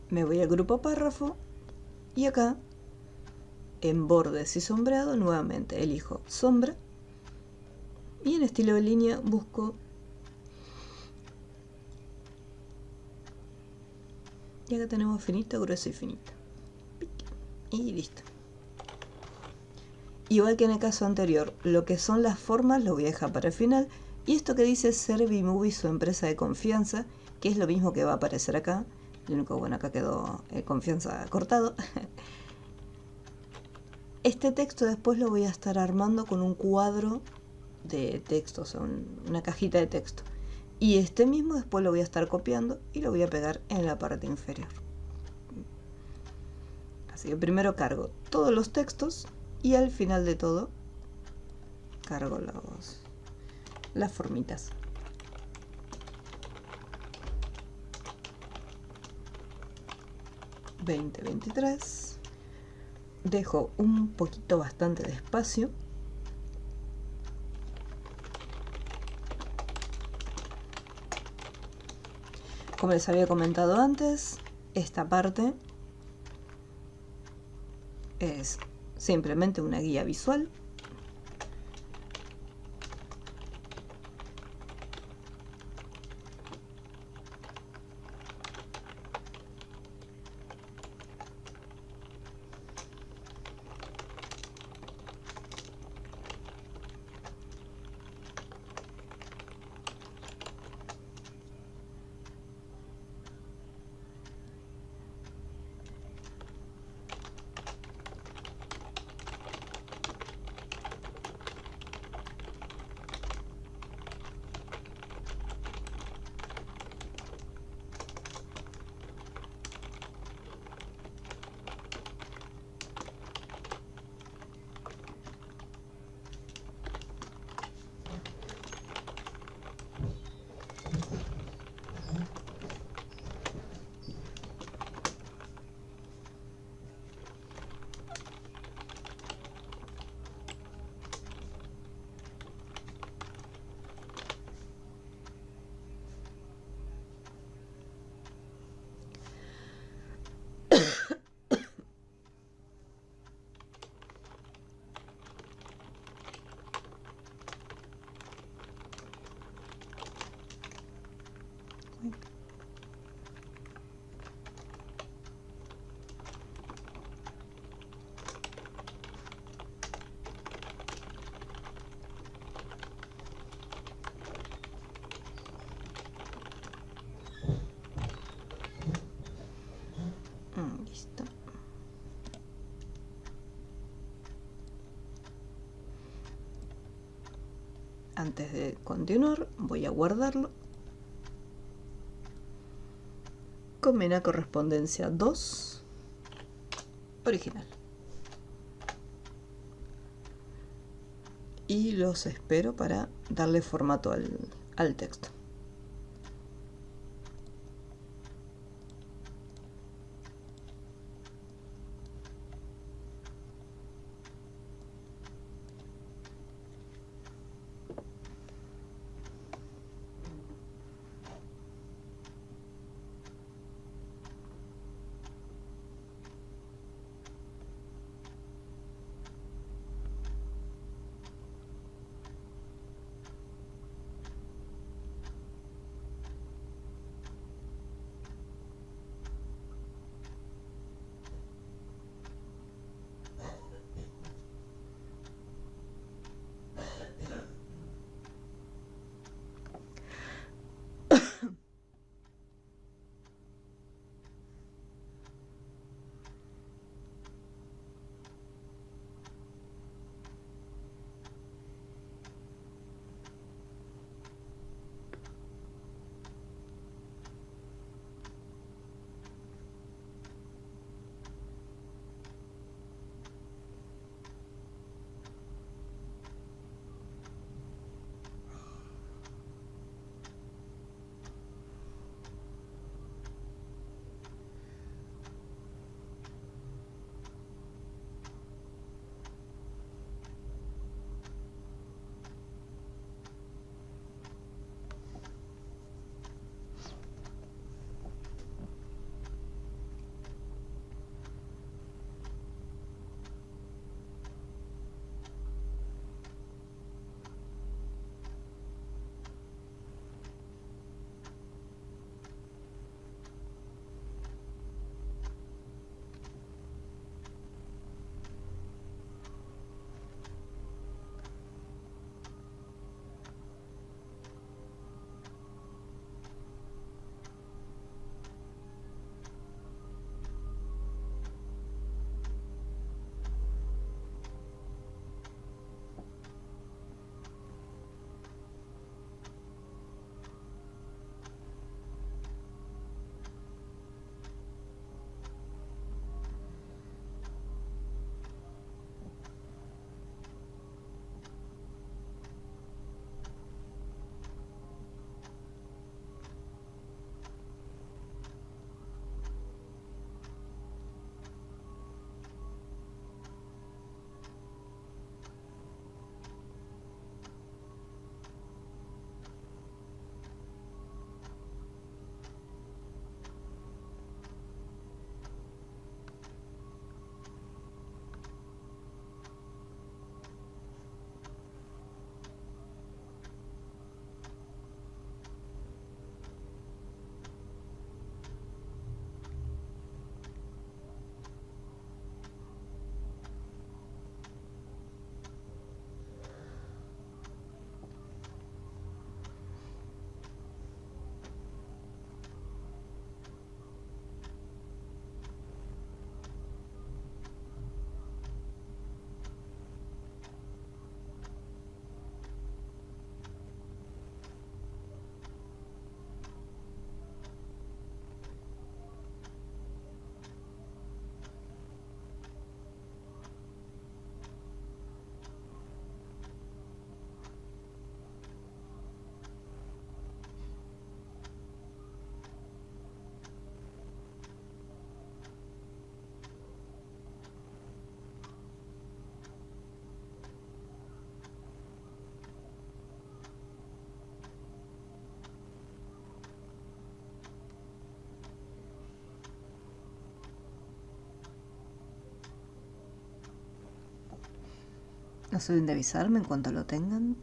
me voy al grupo párrafo y acá En bordes y sombreado nuevamente elijo sombra y en estilo de línea busco, y acá tenemos finita, gruesa y finita, y listo. Igual que en el caso anterior, lo que son las formas lo voy a dejar para el final, y esto que dice Servimovie, su empresa de confianza, que es lo mismo que va a aparecer acá. Lo único, bueno, acá quedó confianza cortado. Este texto después lo voy a estar armando con un cuadro de texto, o sea, una cajita de texto. Y este mismo después lo voy a estar copiando y lo voy a pegar en la parte inferior. Así que primero cargo todos los textos y al final de todo cargo las formitas. ...2023... dejo un poquito bastante de espacio. Como les había comentado antes, esta parte es simplemente una guía visual. Listo. Antes de continuar, voy a guardarlo con mena correspondencia 2 original. Y los espero para darle formato al texto. No se olviden de avisarme en cuanto lo tengan.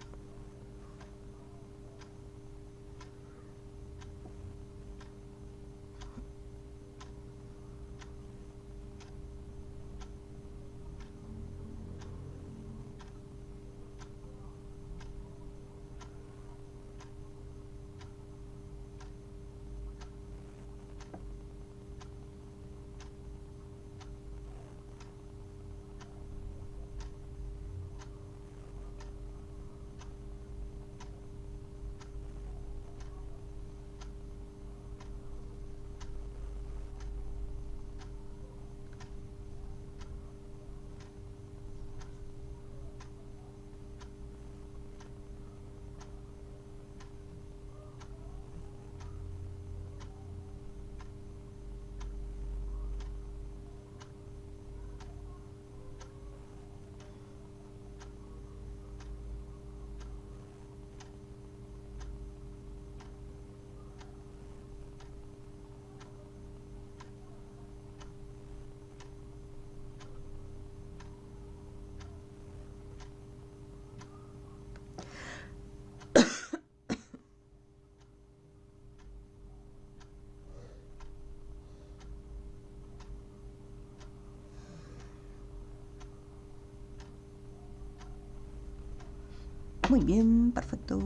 Muy bien, perfecto.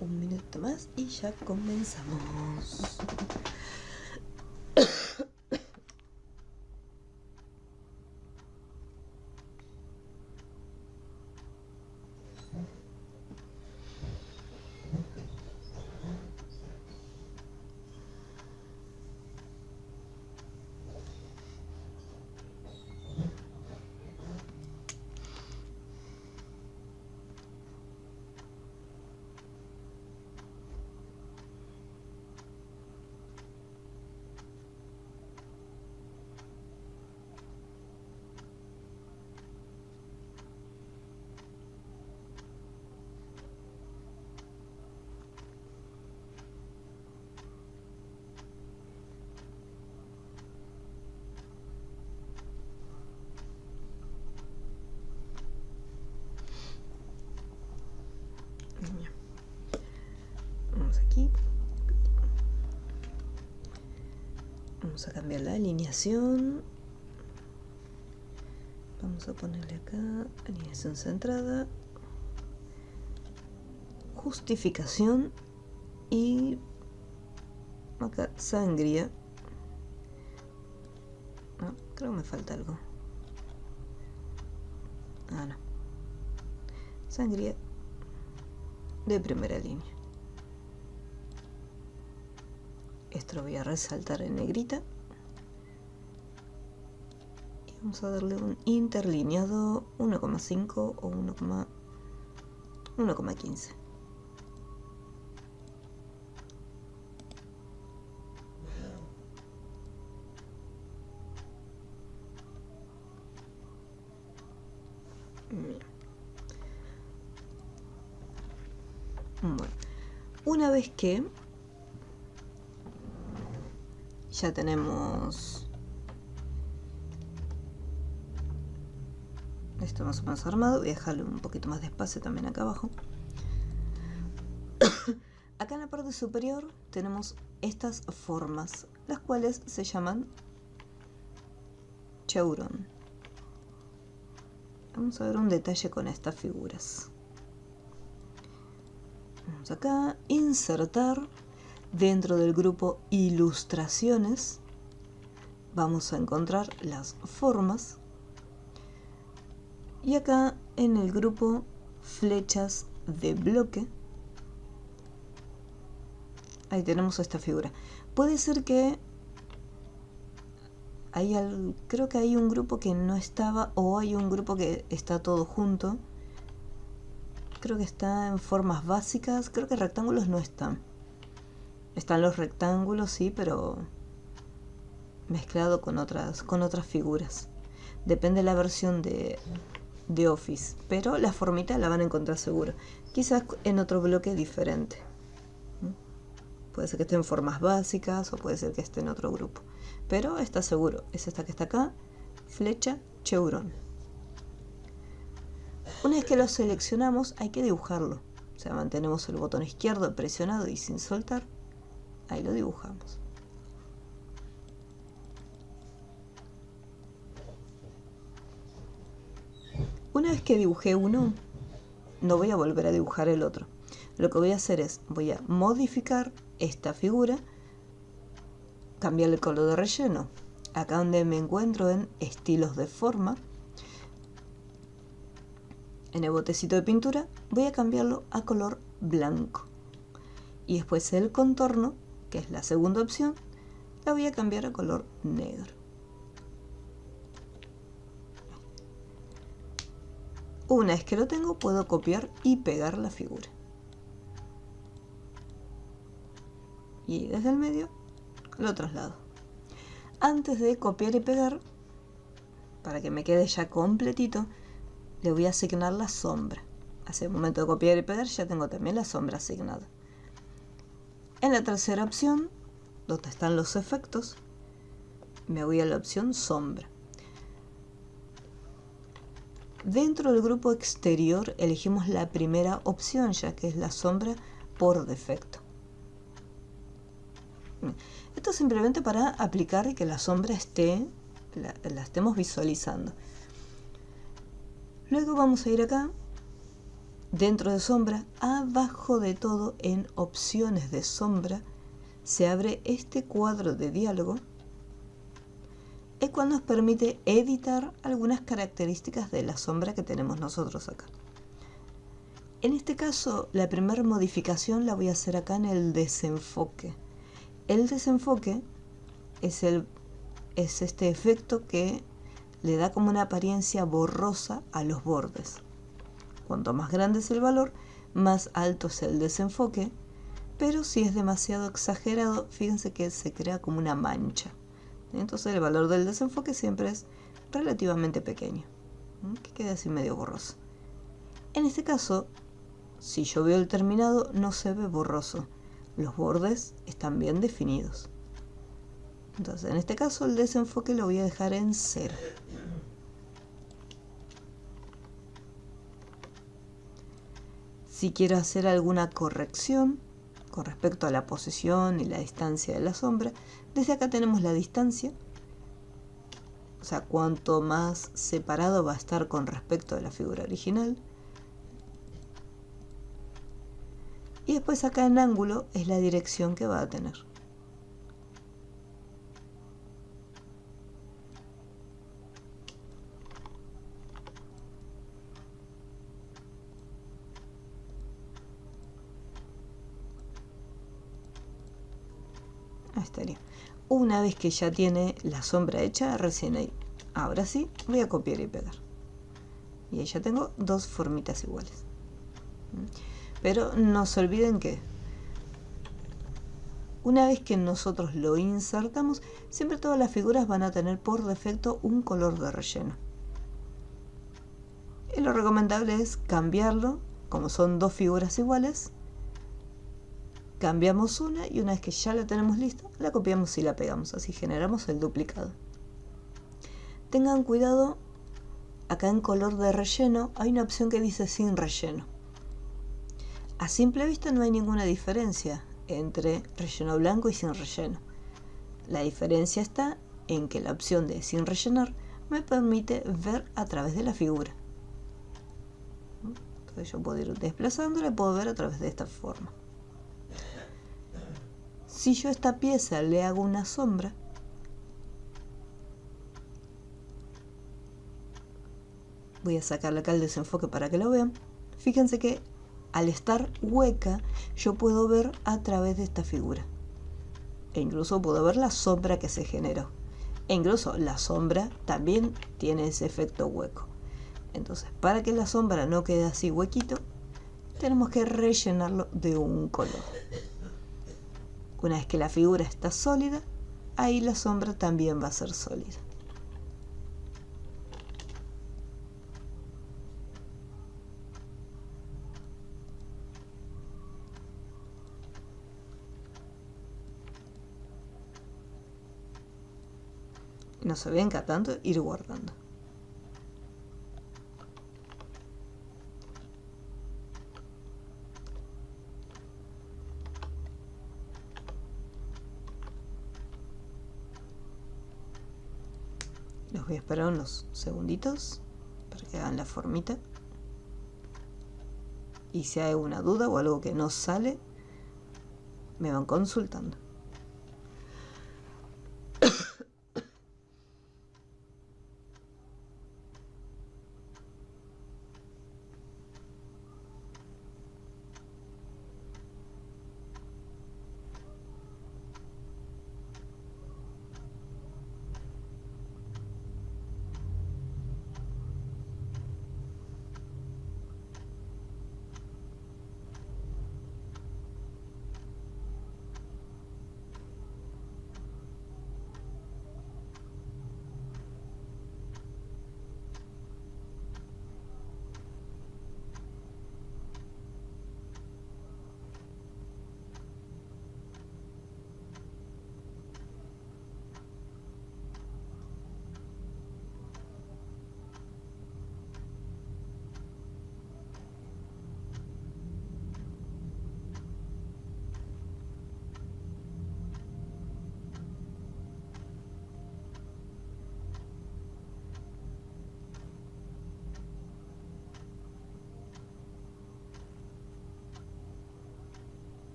Un minuto más y ya comenzamos. Vamos aquí. Vamos a cambiar la alineación. Vamos a ponerle acá alineación centrada, justificación y acá sangría. No, creo que me falta algo. Ah, no. Sangría de primera línea. Esto lo voy a resaltar en negrita. Y vamos a darle un interlineado 1,5 o 1,15. Bueno, una vez que ya tenemos esto más o menos armado, voy a dejarle un poquito más de espacio también acá abajo. Acá en la parte superior tenemos estas formas, las cuales se llaman cheuron. Vamos a ver un detalle con estas figuras. Vamos acá, insertar. Dentro del grupo ilustraciones vamos a encontrar las formas. Y acá en el grupo flechas de bloque. Ahí tenemos esta figura. Puede ser que creo que hay un grupo que no estaba, o hay un grupo que está todo junto. Creo que está en formas básicas. Creo que rectángulos no están. Están los rectángulos, sí, pero mezclado con otras figuras. Depende de la versión de Office, pero la formita la van a encontrar seguro. Quizás en otro bloque diferente. Puede ser que esté en formas básicas o puede ser que esté en otro grupo. Pero está seguro. Es esta que está acá. Flecha chevron. Una vez que lo seleccionamos hay que dibujarlo. O sea, mantenemos el botón izquierdo presionado y sin soltar. Ahí lo dibujamos. Una vez que dibujé uno, no voy a volver a dibujar el otro. Lo que voy a hacer es, voy a modificar esta figura, cambiarle el color de relleno. Acá donde me encuentro en estilos de forma, en el botecito de pintura, voy a cambiarlo a color blanco. Y después el contorno, que es la segunda opción, la voy a cambiar a color negro. Una vez que lo tengo, puedo copiar y pegar la figura. Y desde el medio lo traslado. Antes de copiar y pegar, para que me quede ya completito, le voy a asignar la sombra. Hace el momento de copiar y pegar ya tengo también la sombra asignada. En la tercera opción, donde están los efectos, me voy a la opción sombra. Dentro del grupo exterior elegimos la primera opción, ya que es la sombra por defecto. Esto es simplemente para aplicar y que la sombra la estemos visualizando. Luego vamos a ir acá, dentro de sombra, abajo de todo en opciones de sombra, se abre este cuadro de diálogo, el cual nos permite editar algunas características de la sombra que tenemos nosotros acá. En este caso, la primera modificación la voy a hacer acá en el desenfoque. El desenfoque es este efecto que le da como una apariencia borrosa a los bordes. Cuanto más grande es el valor, más alto es el desenfoque, pero si es demasiado exagerado, fíjense que se crea como una mancha. Entonces el valor del desenfoque siempre es relativamente pequeño, que quede así medio borroso. En este caso, si yo veo el terminado, no se ve borroso. Los bordes están bien definidos. Entonces, en este caso, el desenfoque lo voy a dejar en 0. Si quiero hacer alguna corrección con respecto a la posición y la distancia de la sombra, desde acá tenemos la distancia. O sea, cuanto más separado va a estar con respecto a la figura original. Y después acá en ángulo es la dirección que va a tener. Ahí estaría. Una vez que ya tiene la sombra hecha, recién ahí. Ahora sí, voy a copiar y pegar. Y ahí ya tengo dos formitas iguales. Pero no se olviden que una vez que nosotros lo insertamos, siempre todas las figuras van a tener por defecto un color de relleno. Y lo recomendable es cambiarlo, como son dos figuras iguales, cambiamos una y una vez que ya la tenemos lista, la copiamos y la pegamos, así generamos el duplicado. Tengan cuidado, acá en color de relleno hay una opción que dice sin relleno. A simple vista no hay ninguna diferencia entre relleno blanco y sin relleno. La diferencia está en que la opción de sin rellenar me permite ver a través de la figura. Entonces yo puedo ir desplazándola y puedo ver a través de esta forma. Si yo a esta pieza le hago una sombra, voy a sacarle acá el desenfoque para que lo vean. Fíjense que al estar hueca yo puedo ver a través de esta figura. E incluso puedo ver la sombra que se generó. E incluso la sombra también tiene ese efecto hueco. Entonces, para que la sombra no quede así huequito, tenemos que rellenarlo de un color. Una vez que la figura está sólida, ahí la sombra también va a ser sólida. No se olviden cada tanto ir guardando. Los voy a esperar unos segunditos para que hagan la formita. Y si hay alguna duda o algo que no sale, me van consultando.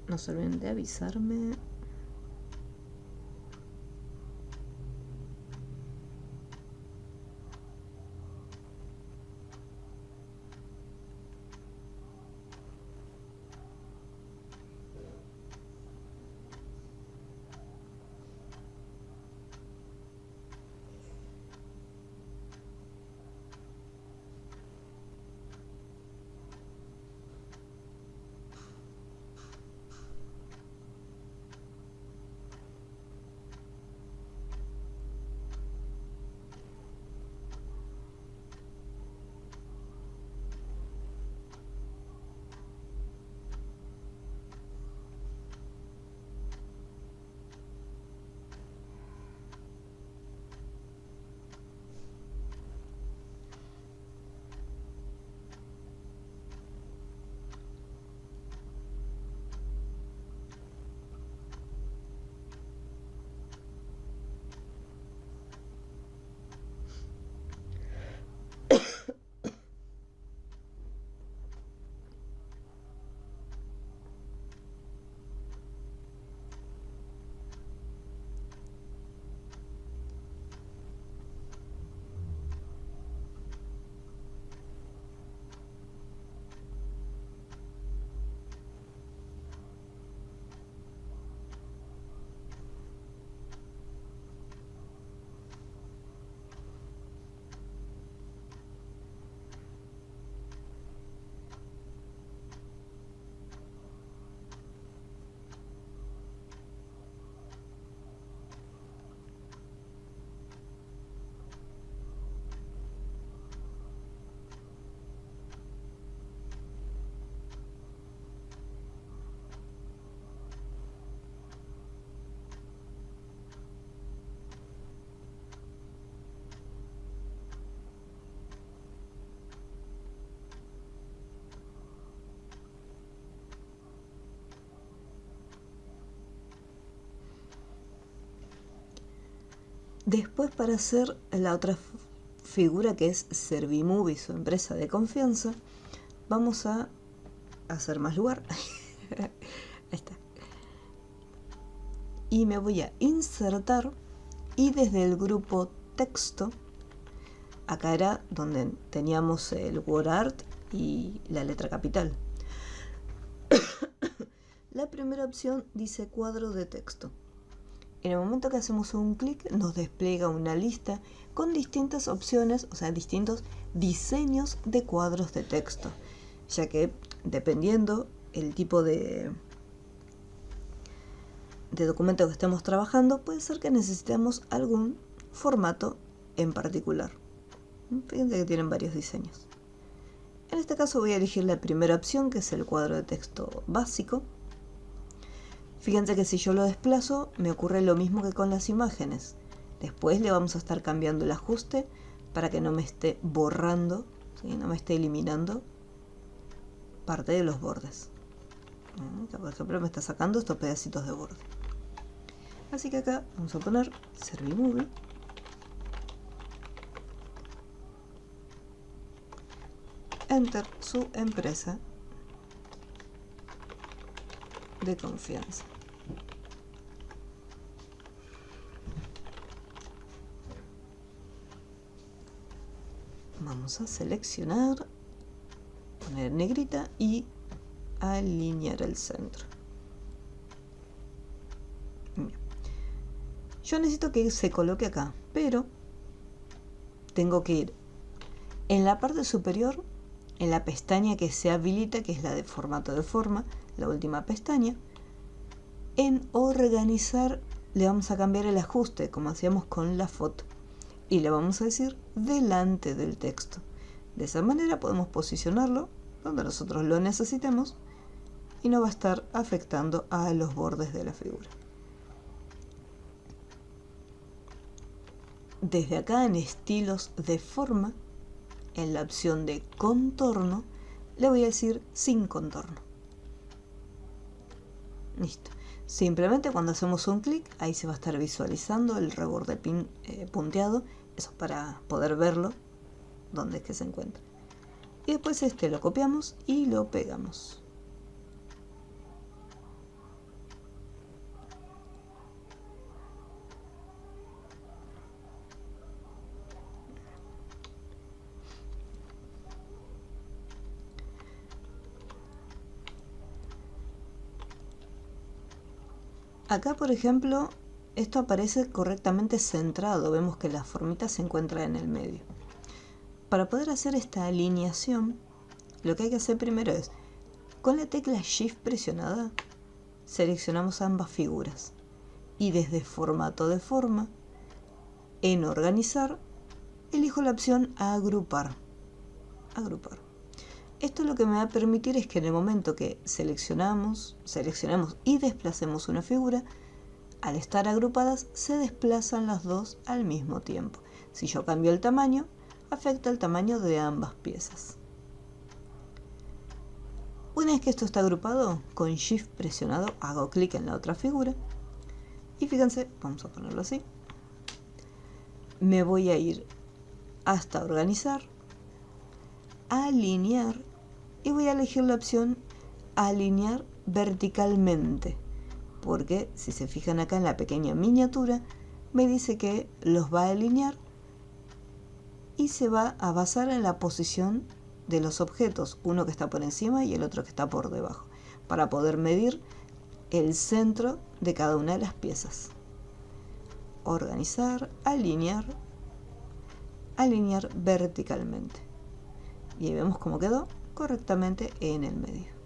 No se olviden de avisarme. Después, para hacer la otra figura que es Servimovie, su empresa de confianza, vamos a hacer más lugar. Ahí está. Y me voy a insertar, y desde el grupo texto, acá era donde teníamos el word art y la letra capital. La primera opción dice cuadro de texto. En el momento que hacemos un clic nos despliega una lista con distintas opciones, o sea, distintos diseños de cuadros de texto, ya que dependiendo el tipo de documento que estemos trabajando, puede ser que necesitemos algún formato en particular. Fíjense que tienen varios diseños. En este caso voy a elegir la primera opción, que es el cuadro de texto básico. Fíjense que si yo lo desplazo, me ocurre lo mismo que con las imágenes. Después le vamos a estar cambiando el ajuste para que no me esté borrando, ¿sí? No me esté eliminando parte de los bordes. Por ejemplo, me está sacando estos pedacitos de borde. Así que acá vamos a poner Servimovie. Enter, su empresa de confianza. Vamos a seleccionar, poner negrita y alinear el centro. Bien. Yo necesito que se coloque acá, pero tengo que ir en la parte superior, en la pestaña que se habilita, que es la de formato de forma, la última pestaña. En organizar le vamos a cambiar el ajuste, como hacíamos con la foto, y le vamos a decir delante del texto. De esa manera podemos posicionarlo donde nosotros lo necesitemos y no va a estar afectando a los bordes de la figura. Desde acá en estilos de forma, en la opción de contorno, le voy a decir sin contorno. Listo. Simplemente cuando hacemos un clic, ahí se va a estar visualizando el reborde punteado. Eso es para poder verlo donde es que se encuentra. Y después este lo copiamos y lo pegamos. Acá, por ejemplo, esto aparece correctamente centrado. Vemos que la formita se encuentra en el medio. Para poder hacer esta alineación, lo que hay que hacer primero es, con la tecla Shift presionada, seleccionamos ambas figuras. Y desde formato de forma, en organizar, elijo la opción agrupar. Agrupar. Esto lo que me va a permitir es que en el momento que seleccionamos y desplacemos una figura, al estar agrupadas se desplazan las dos al mismo tiempo. Si yo cambio el tamaño, afecta el tamaño de ambas piezas. Una vez que esto está agrupado, con Shift presionado hago clic en la otra figura y fíjense, vamos a ponerlo así. Me voy a ir hasta organizar, alinear, y voy a elegir la opción alinear verticalmente, porque si se fijan acá en la pequeña miniatura, me dice que los va a alinear y se va a basar en la posición de los objetos, uno que está por encima y el otro que está por debajo, para poder medir el centro de cada una de las piezas. Organizar, alinear, alinear verticalmente. Y ahí vemos cómo quedó correctamente en el medio.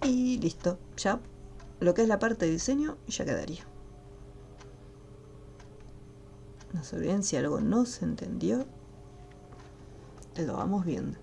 Y listo, ya lo que es la parte de diseño ya quedaría. No se olviden, si algo no se entendió, lo vamos viendo.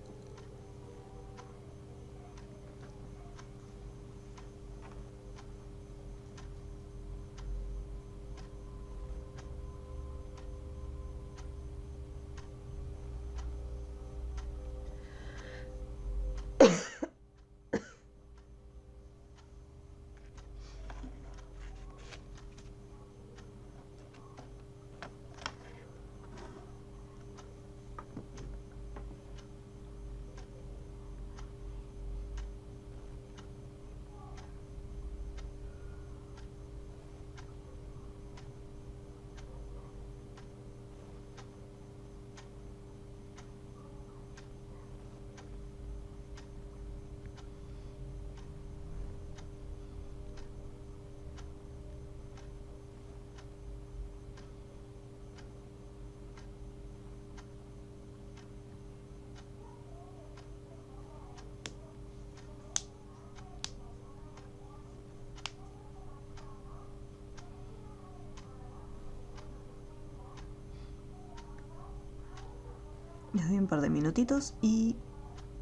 Les doy un par de minutitos y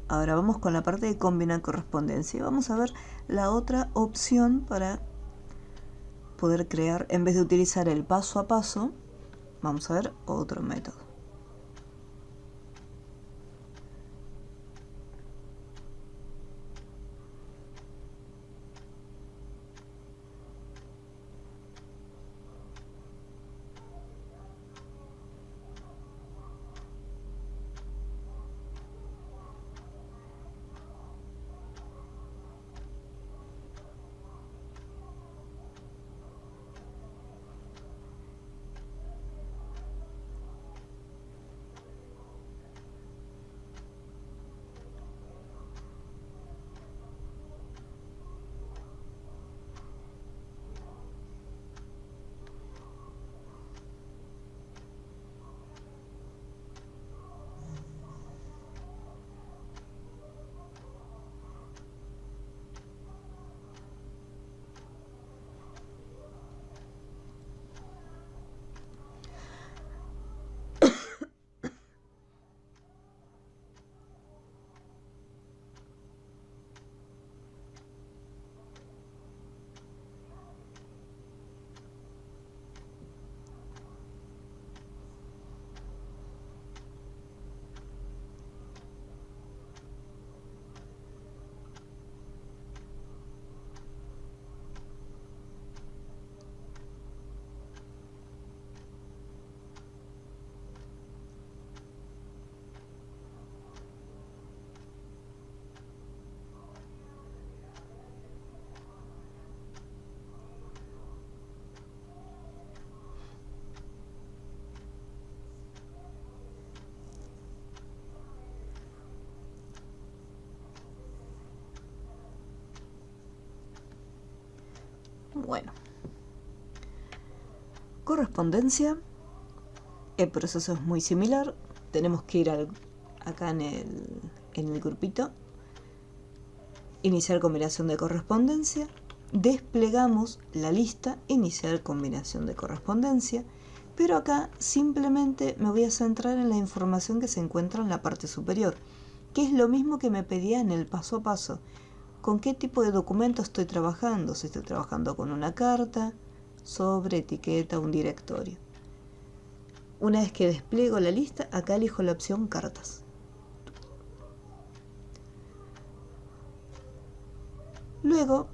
ahora vamos con la parte de combinar correspondencia. Vamos a ver la otra opción para poder crear, en vez de utilizar el paso a paso, vamos a ver otro método. Bueno, correspondencia, el proceso es muy similar. Tenemos que ir acá en el grupito, iniciar combinación de correspondencia, desplegamos la lista, iniciar combinación de correspondencia, pero acá simplemente me voy a centrar en la información que se encuentra en la parte superior, que es lo mismo que me pedía en el paso a paso. ¿Con qué tipo de documento estoy trabajando? Si estoy trabajando con una carta, sobre, etiqueta, un directorio. Una vez que despliego la lista, acá elijo la opción cartas. Luego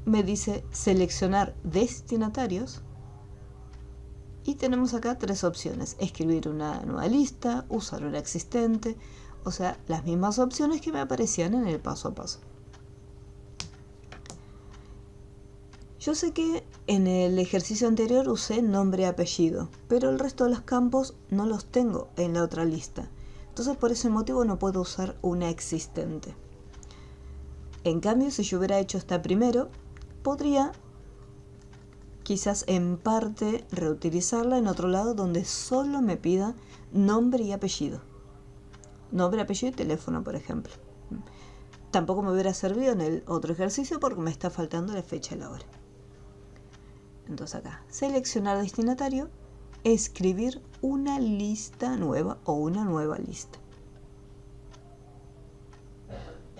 me dice seleccionar destinatarios y tenemos acá tres opciones: escribir una nueva lista, usar una existente, o sea, las mismas opciones que me aparecían en el paso a paso. Yo sé que en el ejercicio anterior usé nombre y apellido, pero el resto de los campos no los tengo en la otra lista. Entonces por ese motivo no puedo usar una existente. En cambio, si yo hubiera hecho esta primero, podría quizás en parte reutilizarla en otro lado donde solo me pida nombre y apellido. Nombre, apellido y teléfono, por ejemplo. Tampoco me hubiera servido en el otro ejercicio porque me está faltando la fecha y la hora. Entonces acá, seleccionar destinatario, escribir una lista nueva o una nueva lista.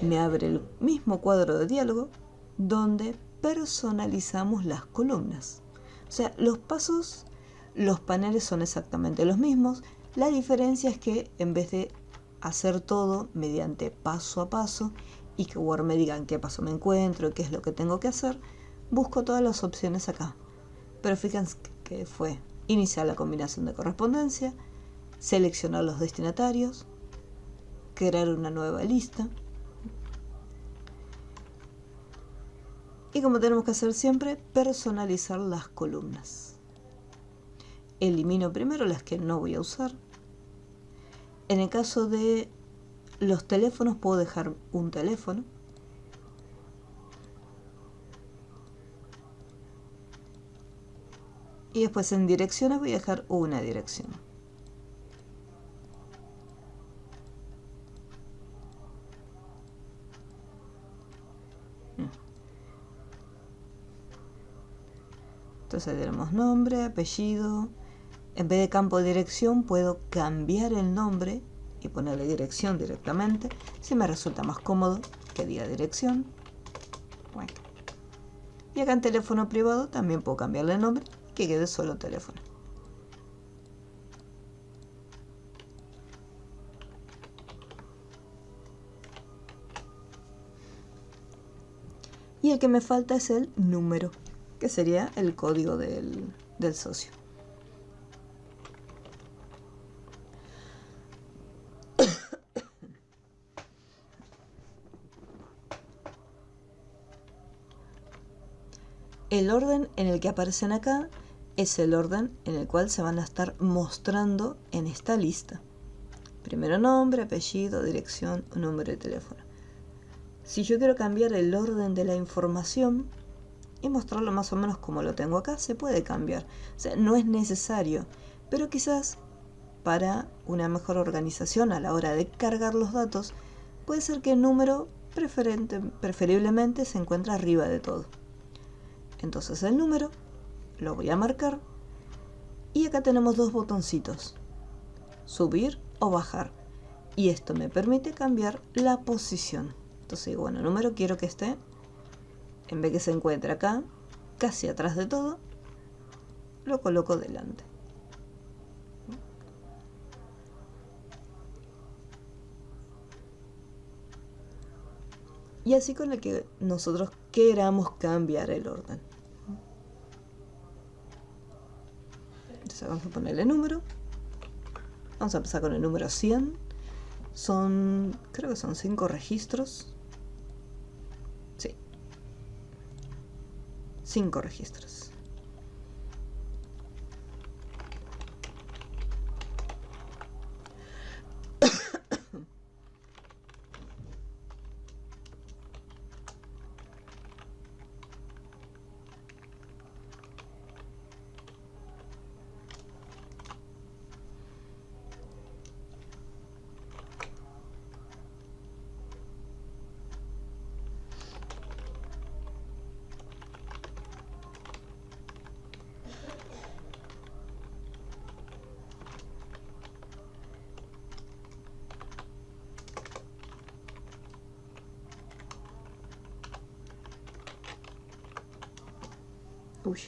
Me abre el mismo cuadro de diálogo donde personalizamos las columnas. O sea, los pasos, los paneles son exactamente los mismos. La diferencia es que en vez de hacer todo mediante paso a paso y que Word me diga en qué paso me encuentro, qué es lo que tengo que hacer, busco todas las opciones acá. Pero fíjense que fue iniciar la combinación de correspondencia, seleccionar los destinatarios, crear una nueva lista. Y como tenemos que hacer siempre, personalizar las columnas. Elimino primero las que no voy a usar. En el caso de los teléfonos puedo dejar un teléfono. Y después en direcciones voy a dejar una dirección. Entonces tenemos nombre, apellido. En vez de campo de dirección puedo cambiar el nombre y ponerle dirección directamente, si me resulta más cómodo que diga dirección. Bueno. Y acá en teléfono privado también puedo cambiarle el nombre, que quede solo teléfono. Y el que me falta es el número, que sería el código del socio. El orden en el que aparecen acá es el orden en el cual se van a estar mostrando en esta lista. Primero nombre, apellido, dirección, número de teléfono. Si yo quiero cambiar el orden de la información y mostrarlo más o menos como lo tengo acá, se puede cambiar. O sea, no es necesario, pero quizás para una mejor organización a la hora de cargar los datos, puede ser que el número preferiblemente se encuentre arriba de todo. Entonces el número lo voy a marcar y acá tenemos dos botoncitos, subir o bajar, y esto me permite cambiar la posición. Entonces digo, bueno, el número quiero que esté, en vez que se encuentre acá, casi atrás de todo, lo coloco delante. Y así con el que nosotros queramos cambiar el orden. Entonces vamos a ponerle número. Vamos a empezar con el número 100. Creo que son 5 registros. Sí. 5 registros. Uy.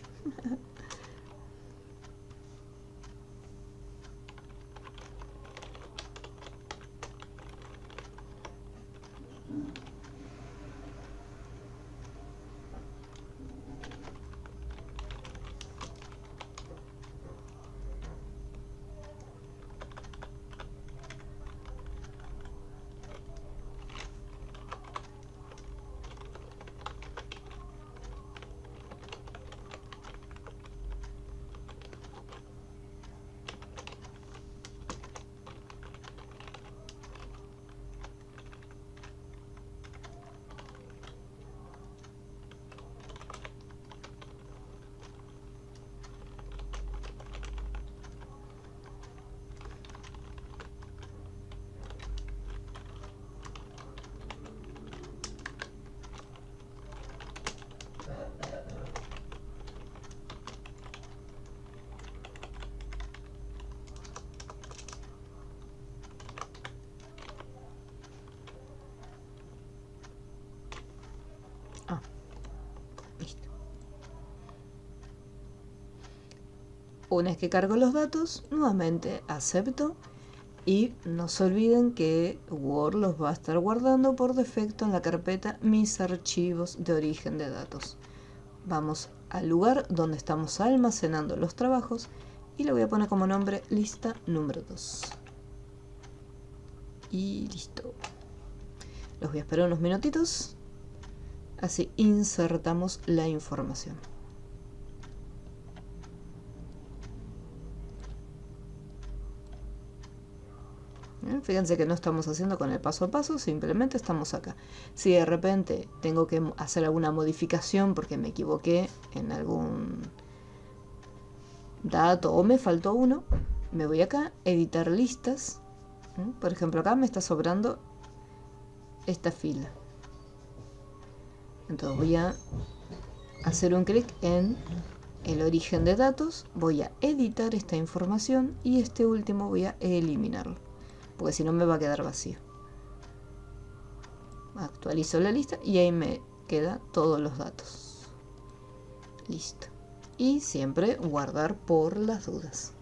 Una vez que cargo los datos, nuevamente acepto. Y no se olviden que Word los va a estar guardando por defecto en la carpeta Mis archivos de origen de datos. Vamos al lugar donde estamos almacenando los trabajos y le voy a poner como nombre lista número 2. Y listo. Los voy a esperar unos minutitos. Así insertamos la información. Fíjense que no estamos haciendo con el paso a paso, simplemente estamos acá. Si de repente tengo que hacer alguna modificación porque me equivoqué en algún dato o me faltó uno, me voy acá, editar listas. Por ejemplo, acá me está sobrando esta fila. Entonces voy a hacer un clic en el origen de datos, voy a editar esta información y este último voy a eliminarlo, porque si no me va a quedar vacío. Actualizo la lista y ahí me quedan todos los datos. Listo. Y siempre guardar por las dudas.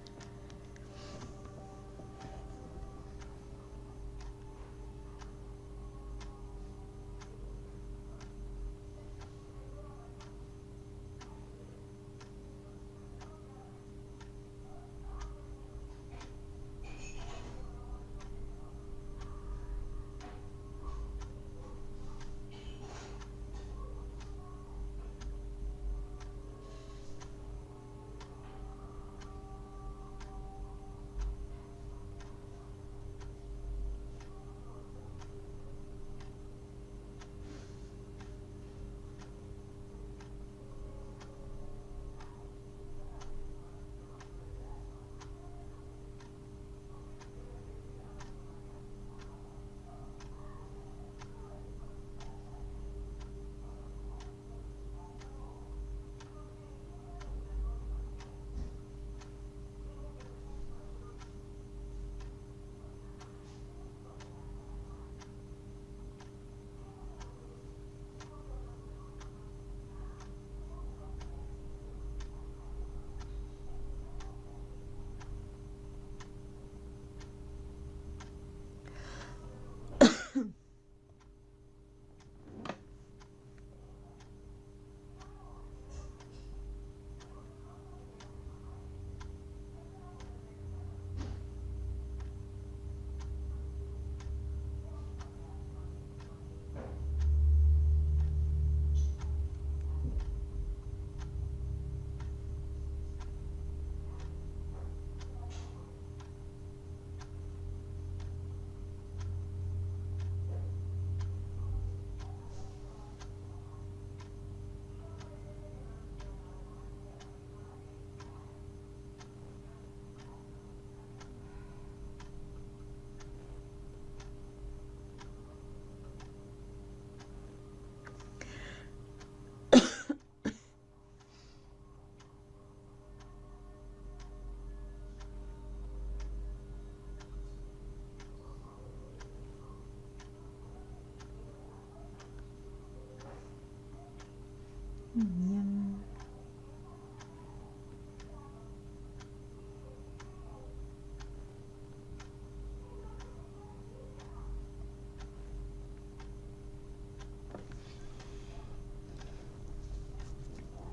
Bien.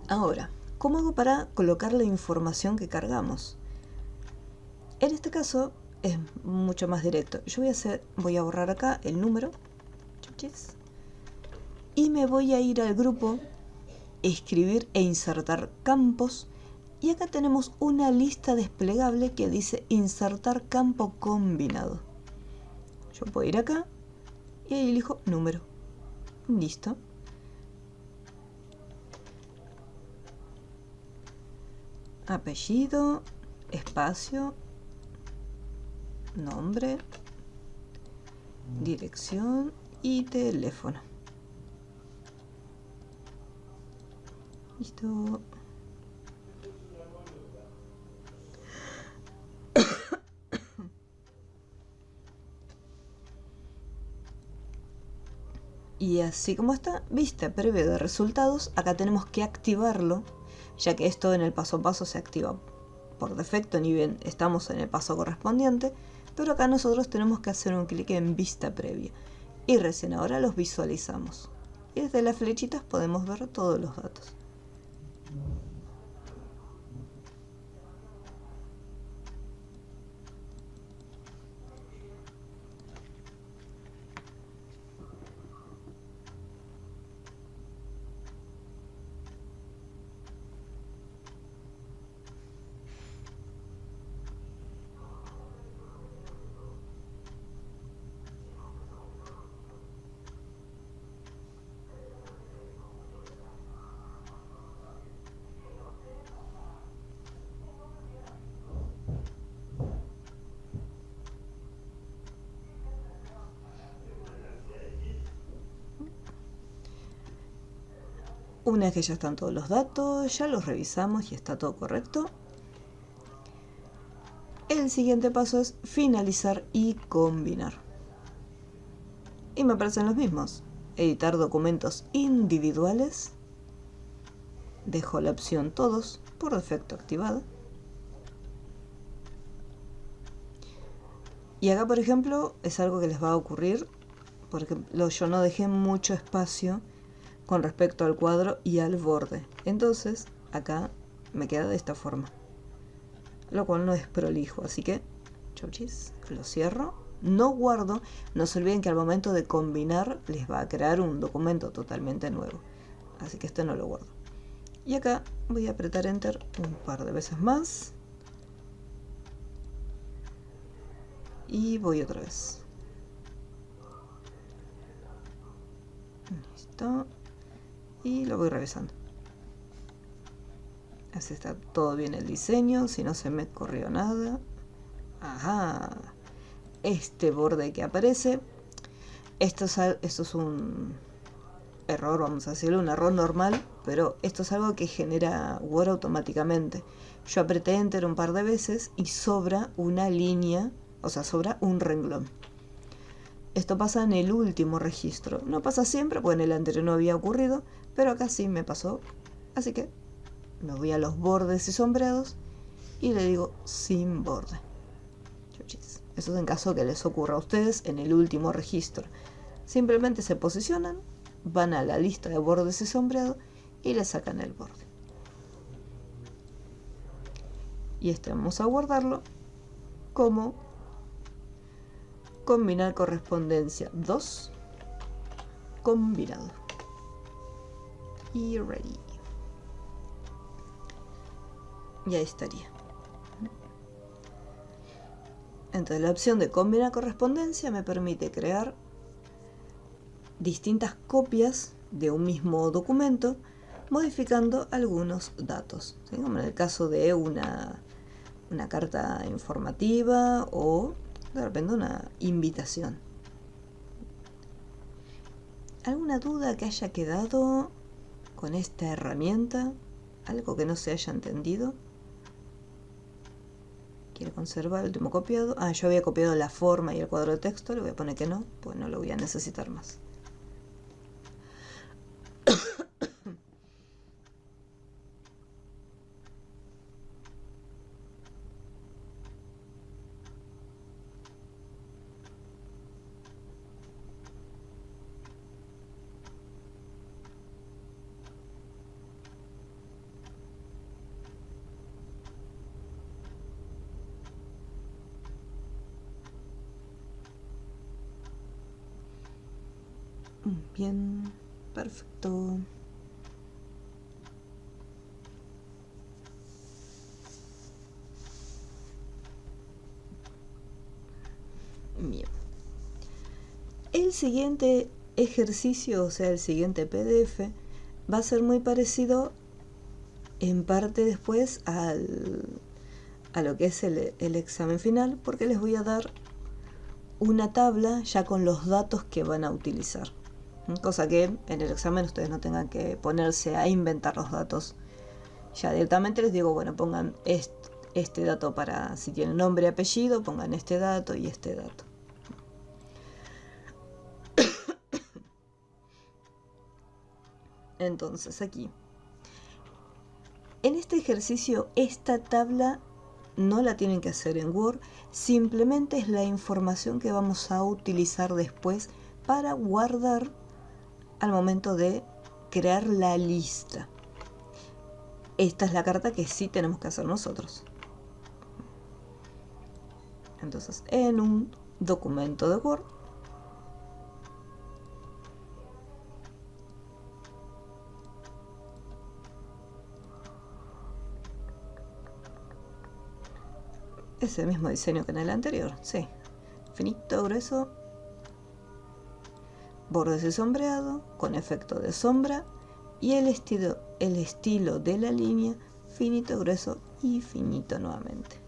Ahora, ¿cómo hago para colocar la información que cargamos? En este caso es mucho más directo. Yo voy a borrar acá el número y me voy a ir al grupo escribir e insertar campos y acá tenemos una lista desplegable que dice insertar campo combinado. Yo puedo ir acá y ahí elijo número. Listo. Apellido, espacio, nombre, dirección y teléfono. Listo. Y así como está, vista previa de resultados, acá tenemos que activarlo, ya que esto en el paso a paso se activa por defecto, ni bien estamos en el paso correspondiente, pero acá nosotros tenemos que hacer un clic en vista previa y recién ahora los visualizamos. Y desde las flechitas podemos ver todos los datos. Una vez que ya están todos los datos, ya los revisamos y está todo correcto, el siguiente paso es finalizar y combinar. Y me parecen los mismos. Editar documentos individuales. Dejo la opción todos por defecto activada. Y acá, por ejemplo, es algo que les va a ocurrir, porque yo no dejé mucho espacio con respecto al cuadro y al borde. Entonces, acá me queda de esta forma, lo cual no es prolijo, así que chauchis, lo cierro, no guardo. No se olviden que al momento de combinar les va a crear un documento totalmente nuevo, así que este no lo guardo. Y acá voy a apretar enter un par de veces más y voy otra vez. Listo, y lo voy revisando. Así está todo bien el diseño, si no se me corrió nada. Ajá, este borde que aparece, esto es un error, vamos a decirlo, un error normal, pero esto es algo que genera Word automáticamente. Yo apreté enter un par de veces y sobra una línea, o sea, sobra un renglón. Esto pasa en el último registro, no pasa siempre, porque en el anterior no había ocurrido, pero acá sí me pasó, así que me voy a los bordes y sombreados y le digo sin borde. Eso es en caso que les ocurra a ustedes en el último registro. Simplemente se posicionan, van a la lista de bordes y sombreado y le sacan el borde. Y este vamos a guardarlo como combinar correspondencia 2 combinado. Y ready. Y ahí estaría. Entonces la opción de combinar correspondencia me permite crear distintas copias de un mismo documento, modificando algunos datos, ¿sí? Como en el caso de una carta informativa o de repente una invitación. ¿Alguna duda que haya quedado con esta herramienta? ¿Algo que no se haya entendido? ¿Quiere conservar el último copiado? Yo había copiado la forma y el cuadro de texto, le voy a poner que no, pues no lo voy a necesitar más. Bien, perfecto. Bien. El siguiente ejercicio, o sea, el siguiente PDF, va a ser muy parecido en parte después a lo que es el examen final, porque les voy a dar una tabla ya con los datos que van a utilizar. Cosa que en el examen ustedes no tengan que ponerse a inventar los datos. Ya directamente les digo, bueno, pongan este dato para, si tienen nombre y apellido, pongan este dato y este dato. Entonces aquí, en este ejercicio, esta tabla no la tienen que hacer en Word, simplemente es la información que vamos a utilizar después para guardar al momento de crear la lista. Esta es la carta que sí tenemos que hacer nosotros. Entonces, en un documento de Word, es el mismo diseño que en el anterior, sí. Finito, grueso, bordes y sombreado, con efecto de sombra, y el estilo de la línea, finito, grueso y finito nuevamente.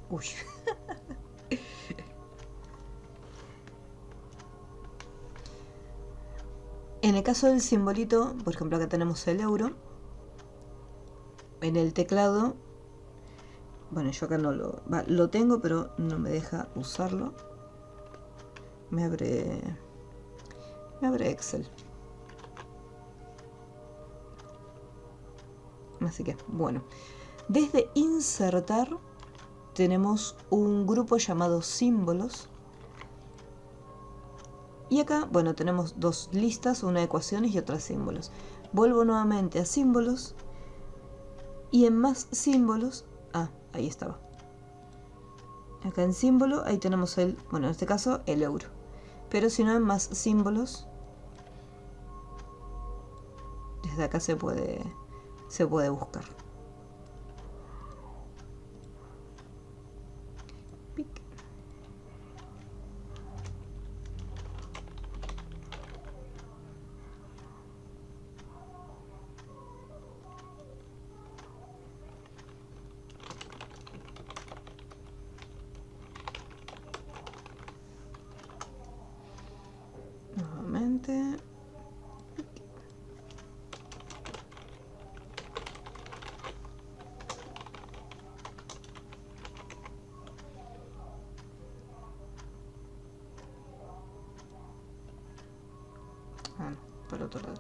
Uy. En el caso del simbolito, por ejemplo acá tenemos el euro. En el teclado, bueno, yo acá no lo tengo, pero no me deja usarlo. Me abre Excel. Así que, bueno. Desde insertar tenemos un grupo llamado símbolos. Y acá, bueno, tenemos dos listas, una de ecuaciones y otra símbolos. Vuelvo nuevamente a símbolos. Y en más símbolos, ahí estaba. Acá en símbolo, ahí tenemos bueno, en este caso el euro. Pero si no, en más símbolos, desde acá se puede buscar. Nuevamente. Por otro lado.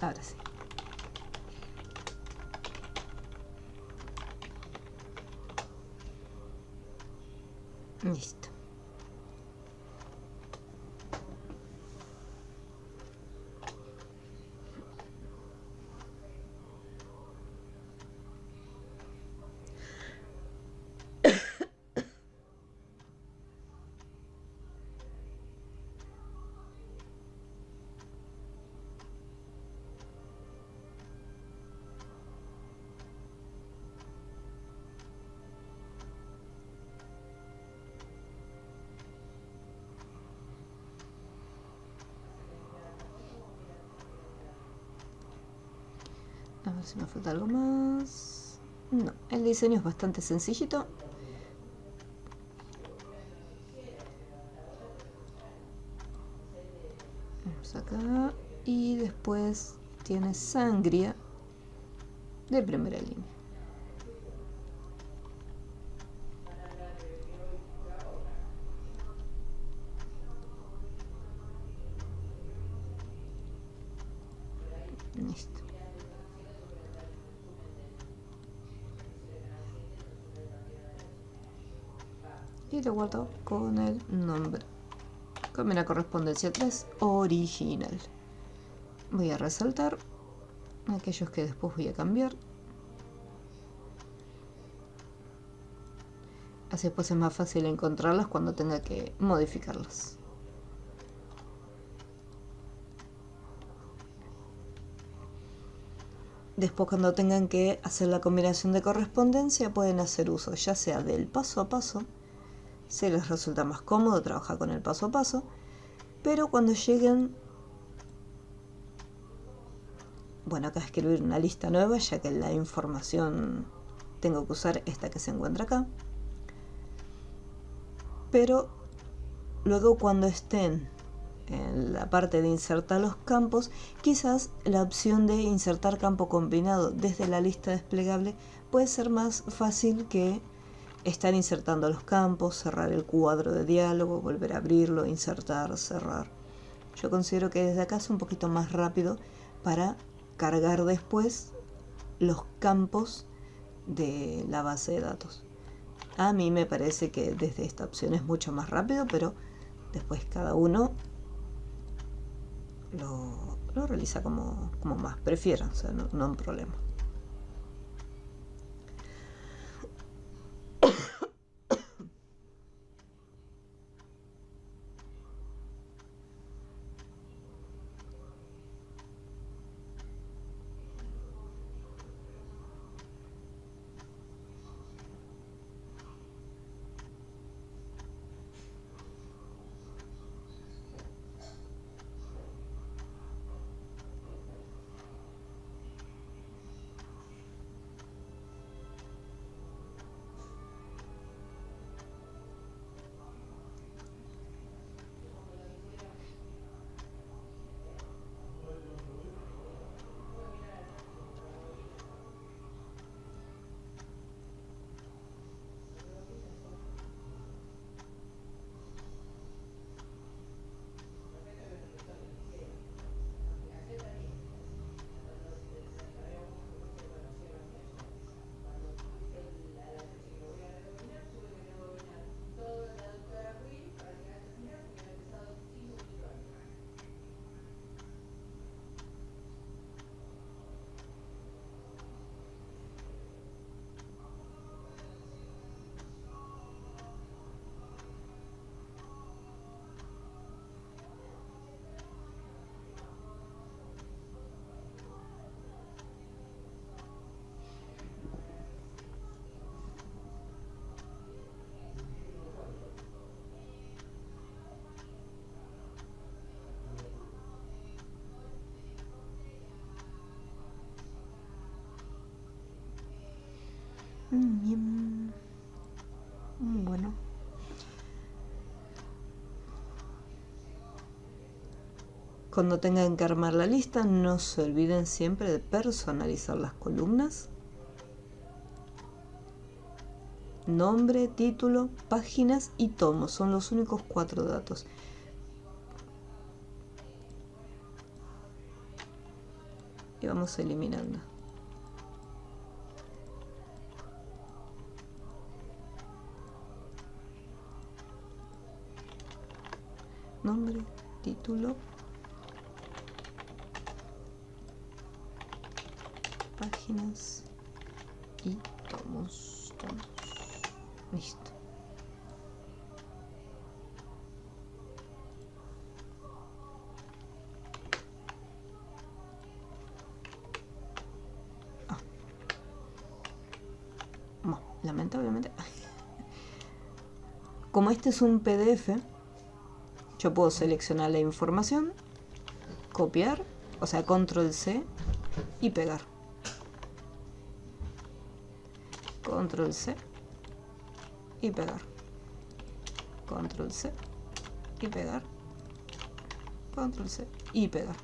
Ahora sí. Listo. A ver si me falta algo más. No, el diseño es bastante sencillito. Vamos acá. Y después tiene sangría de primera línea. Listo. Y lo guardo con el nombre. Con la correspondencia 3, original. Voy a resaltar aquellos que después voy a cambiar. Así después es más fácil encontrarlas cuando tenga que modificarlas. Después cuando tengan que hacer la combinación de correspondencia pueden hacer uso ya sea del paso a paso, si les resulta más cómodo trabajar con el paso a paso, pero cuando lleguen, bueno, acá escribir una lista nueva ya que la información tengo que usar esta que se encuentra acá, pero luego cuando estén en la parte de insertar los campos, quizás la opción de insertar campo combinado desde la lista desplegable puede ser más fácil que estar insertando los campos, cerrar el cuadro de diálogo, volver a abrirlo, insertar, cerrar. Yo considero que desde acá es un poquito más rápido para cargar después los campos de la base de datos. A mí me parece que desde esta opción es mucho más rápido, pero después cada uno lo realiza como más prefiera, o sea, no hay problema. Bien. Bueno. Cuando tengan que armar la lista, no se olviden siempre de personalizar las columnas. Nombre, título, páginas y tomos. Son los únicos 4 datos. y vamos eliminando. Nombre, título, páginas y tomos. Listo. Bueno, lamentablemente, como este es un PDF, yo puedo seleccionar la información, copiar, o sea, control C y pegar. Control C y pegar. Control C y pegar. Control C y pegar.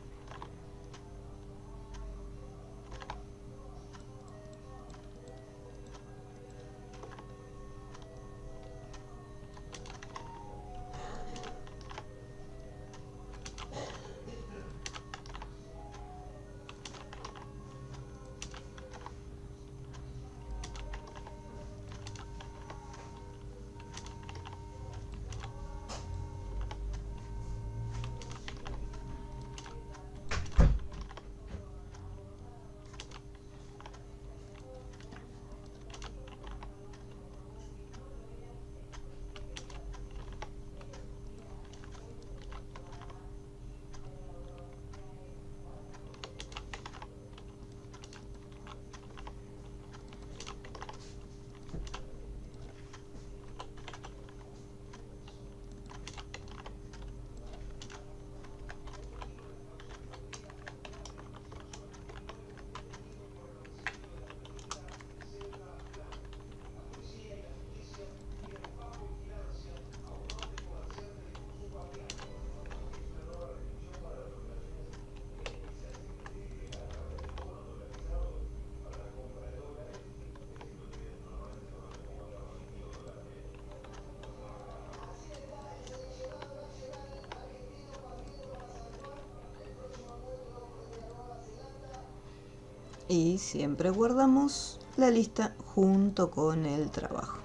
Y siempre guardamos la lista junto con el trabajo.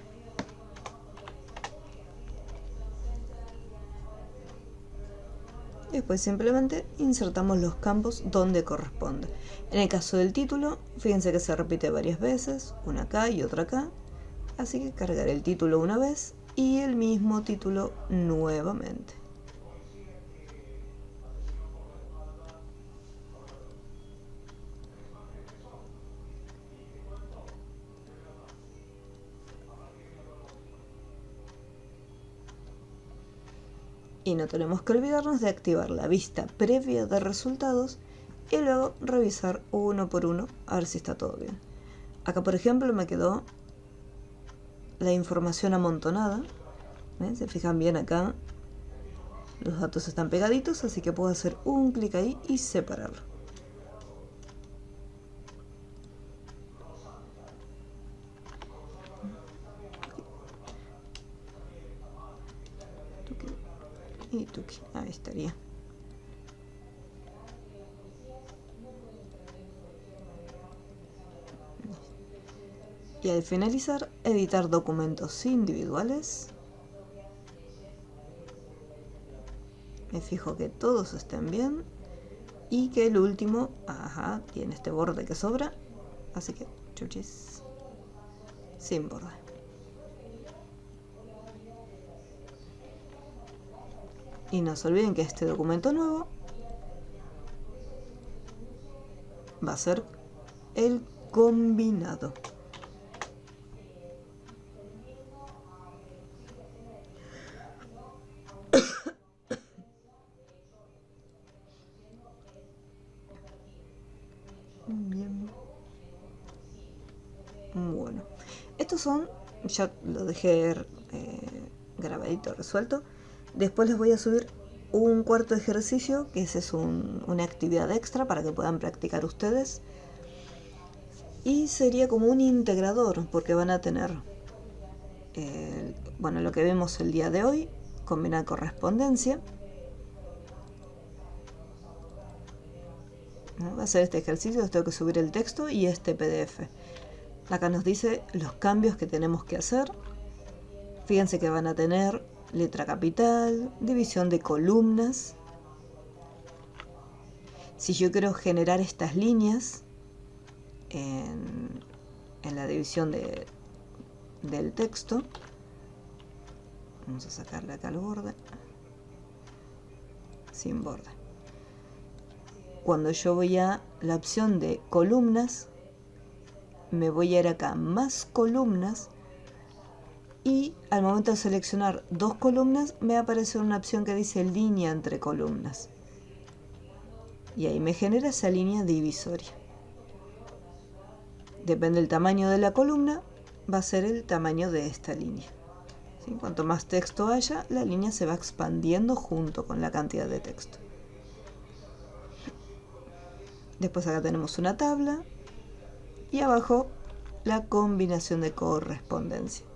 Después simplemente insertamos los campos donde corresponde. En el caso del título, fíjense que se repite varias veces, una acá y otra acá. Así que cargaré el título una vez y el mismo título nuevamente. Y no tenemos que olvidarnos de activar la vista previa de resultados y luego revisar uno por uno a ver si está todo bien. Acá por ejemplo me quedó la información amontonada. ¿Ven? Se fijan bien acá, los datos están pegaditos, así que puedo hacer un clic ahí y separarlo. Y tuki, ahí estaría. Y al finalizar, editar documentos individuales. Me fijo que todos estén bien y que el último, ajá, tiene este borde que sobra, así que chuchis, sin borde. Y no se olviden que este documento nuevo va a ser el combinado. Bien. Bueno, estos son, ya lo dejé grabadito, resuelto. Después les voy a subir un cuarto ejercicio, que ese es una actividad extra para que puedan practicar ustedes. Y sería como un integrador, porque van a tener, bueno, lo que vemos el día de hoy, combinar correspondencia. ¿no? Va a hacer este ejercicio, tengo que subir el texto y este PDF. Acá nos dice los cambios que tenemos que hacer. Fíjense que van a tener letra capital, división de columnas. Si yo quiero generar estas líneas en la división del texto, vamos a sacarle acá el borde, sin borde. Cuando yo voy a la opción de columnas, me voy a ir acá más columnas, y al momento de seleccionar dos columnas me aparece una opción que dice línea entre columnas, y ahí me genera esa línea divisoria. Depende del tamaño de la columna, va a ser el tamaño de esta línea. ¿Sí? Cuanto más texto haya, la línea se va expandiendo junto con la cantidad de texto. Después acá tenemos una tabla y abajo la combinación de correspondencia.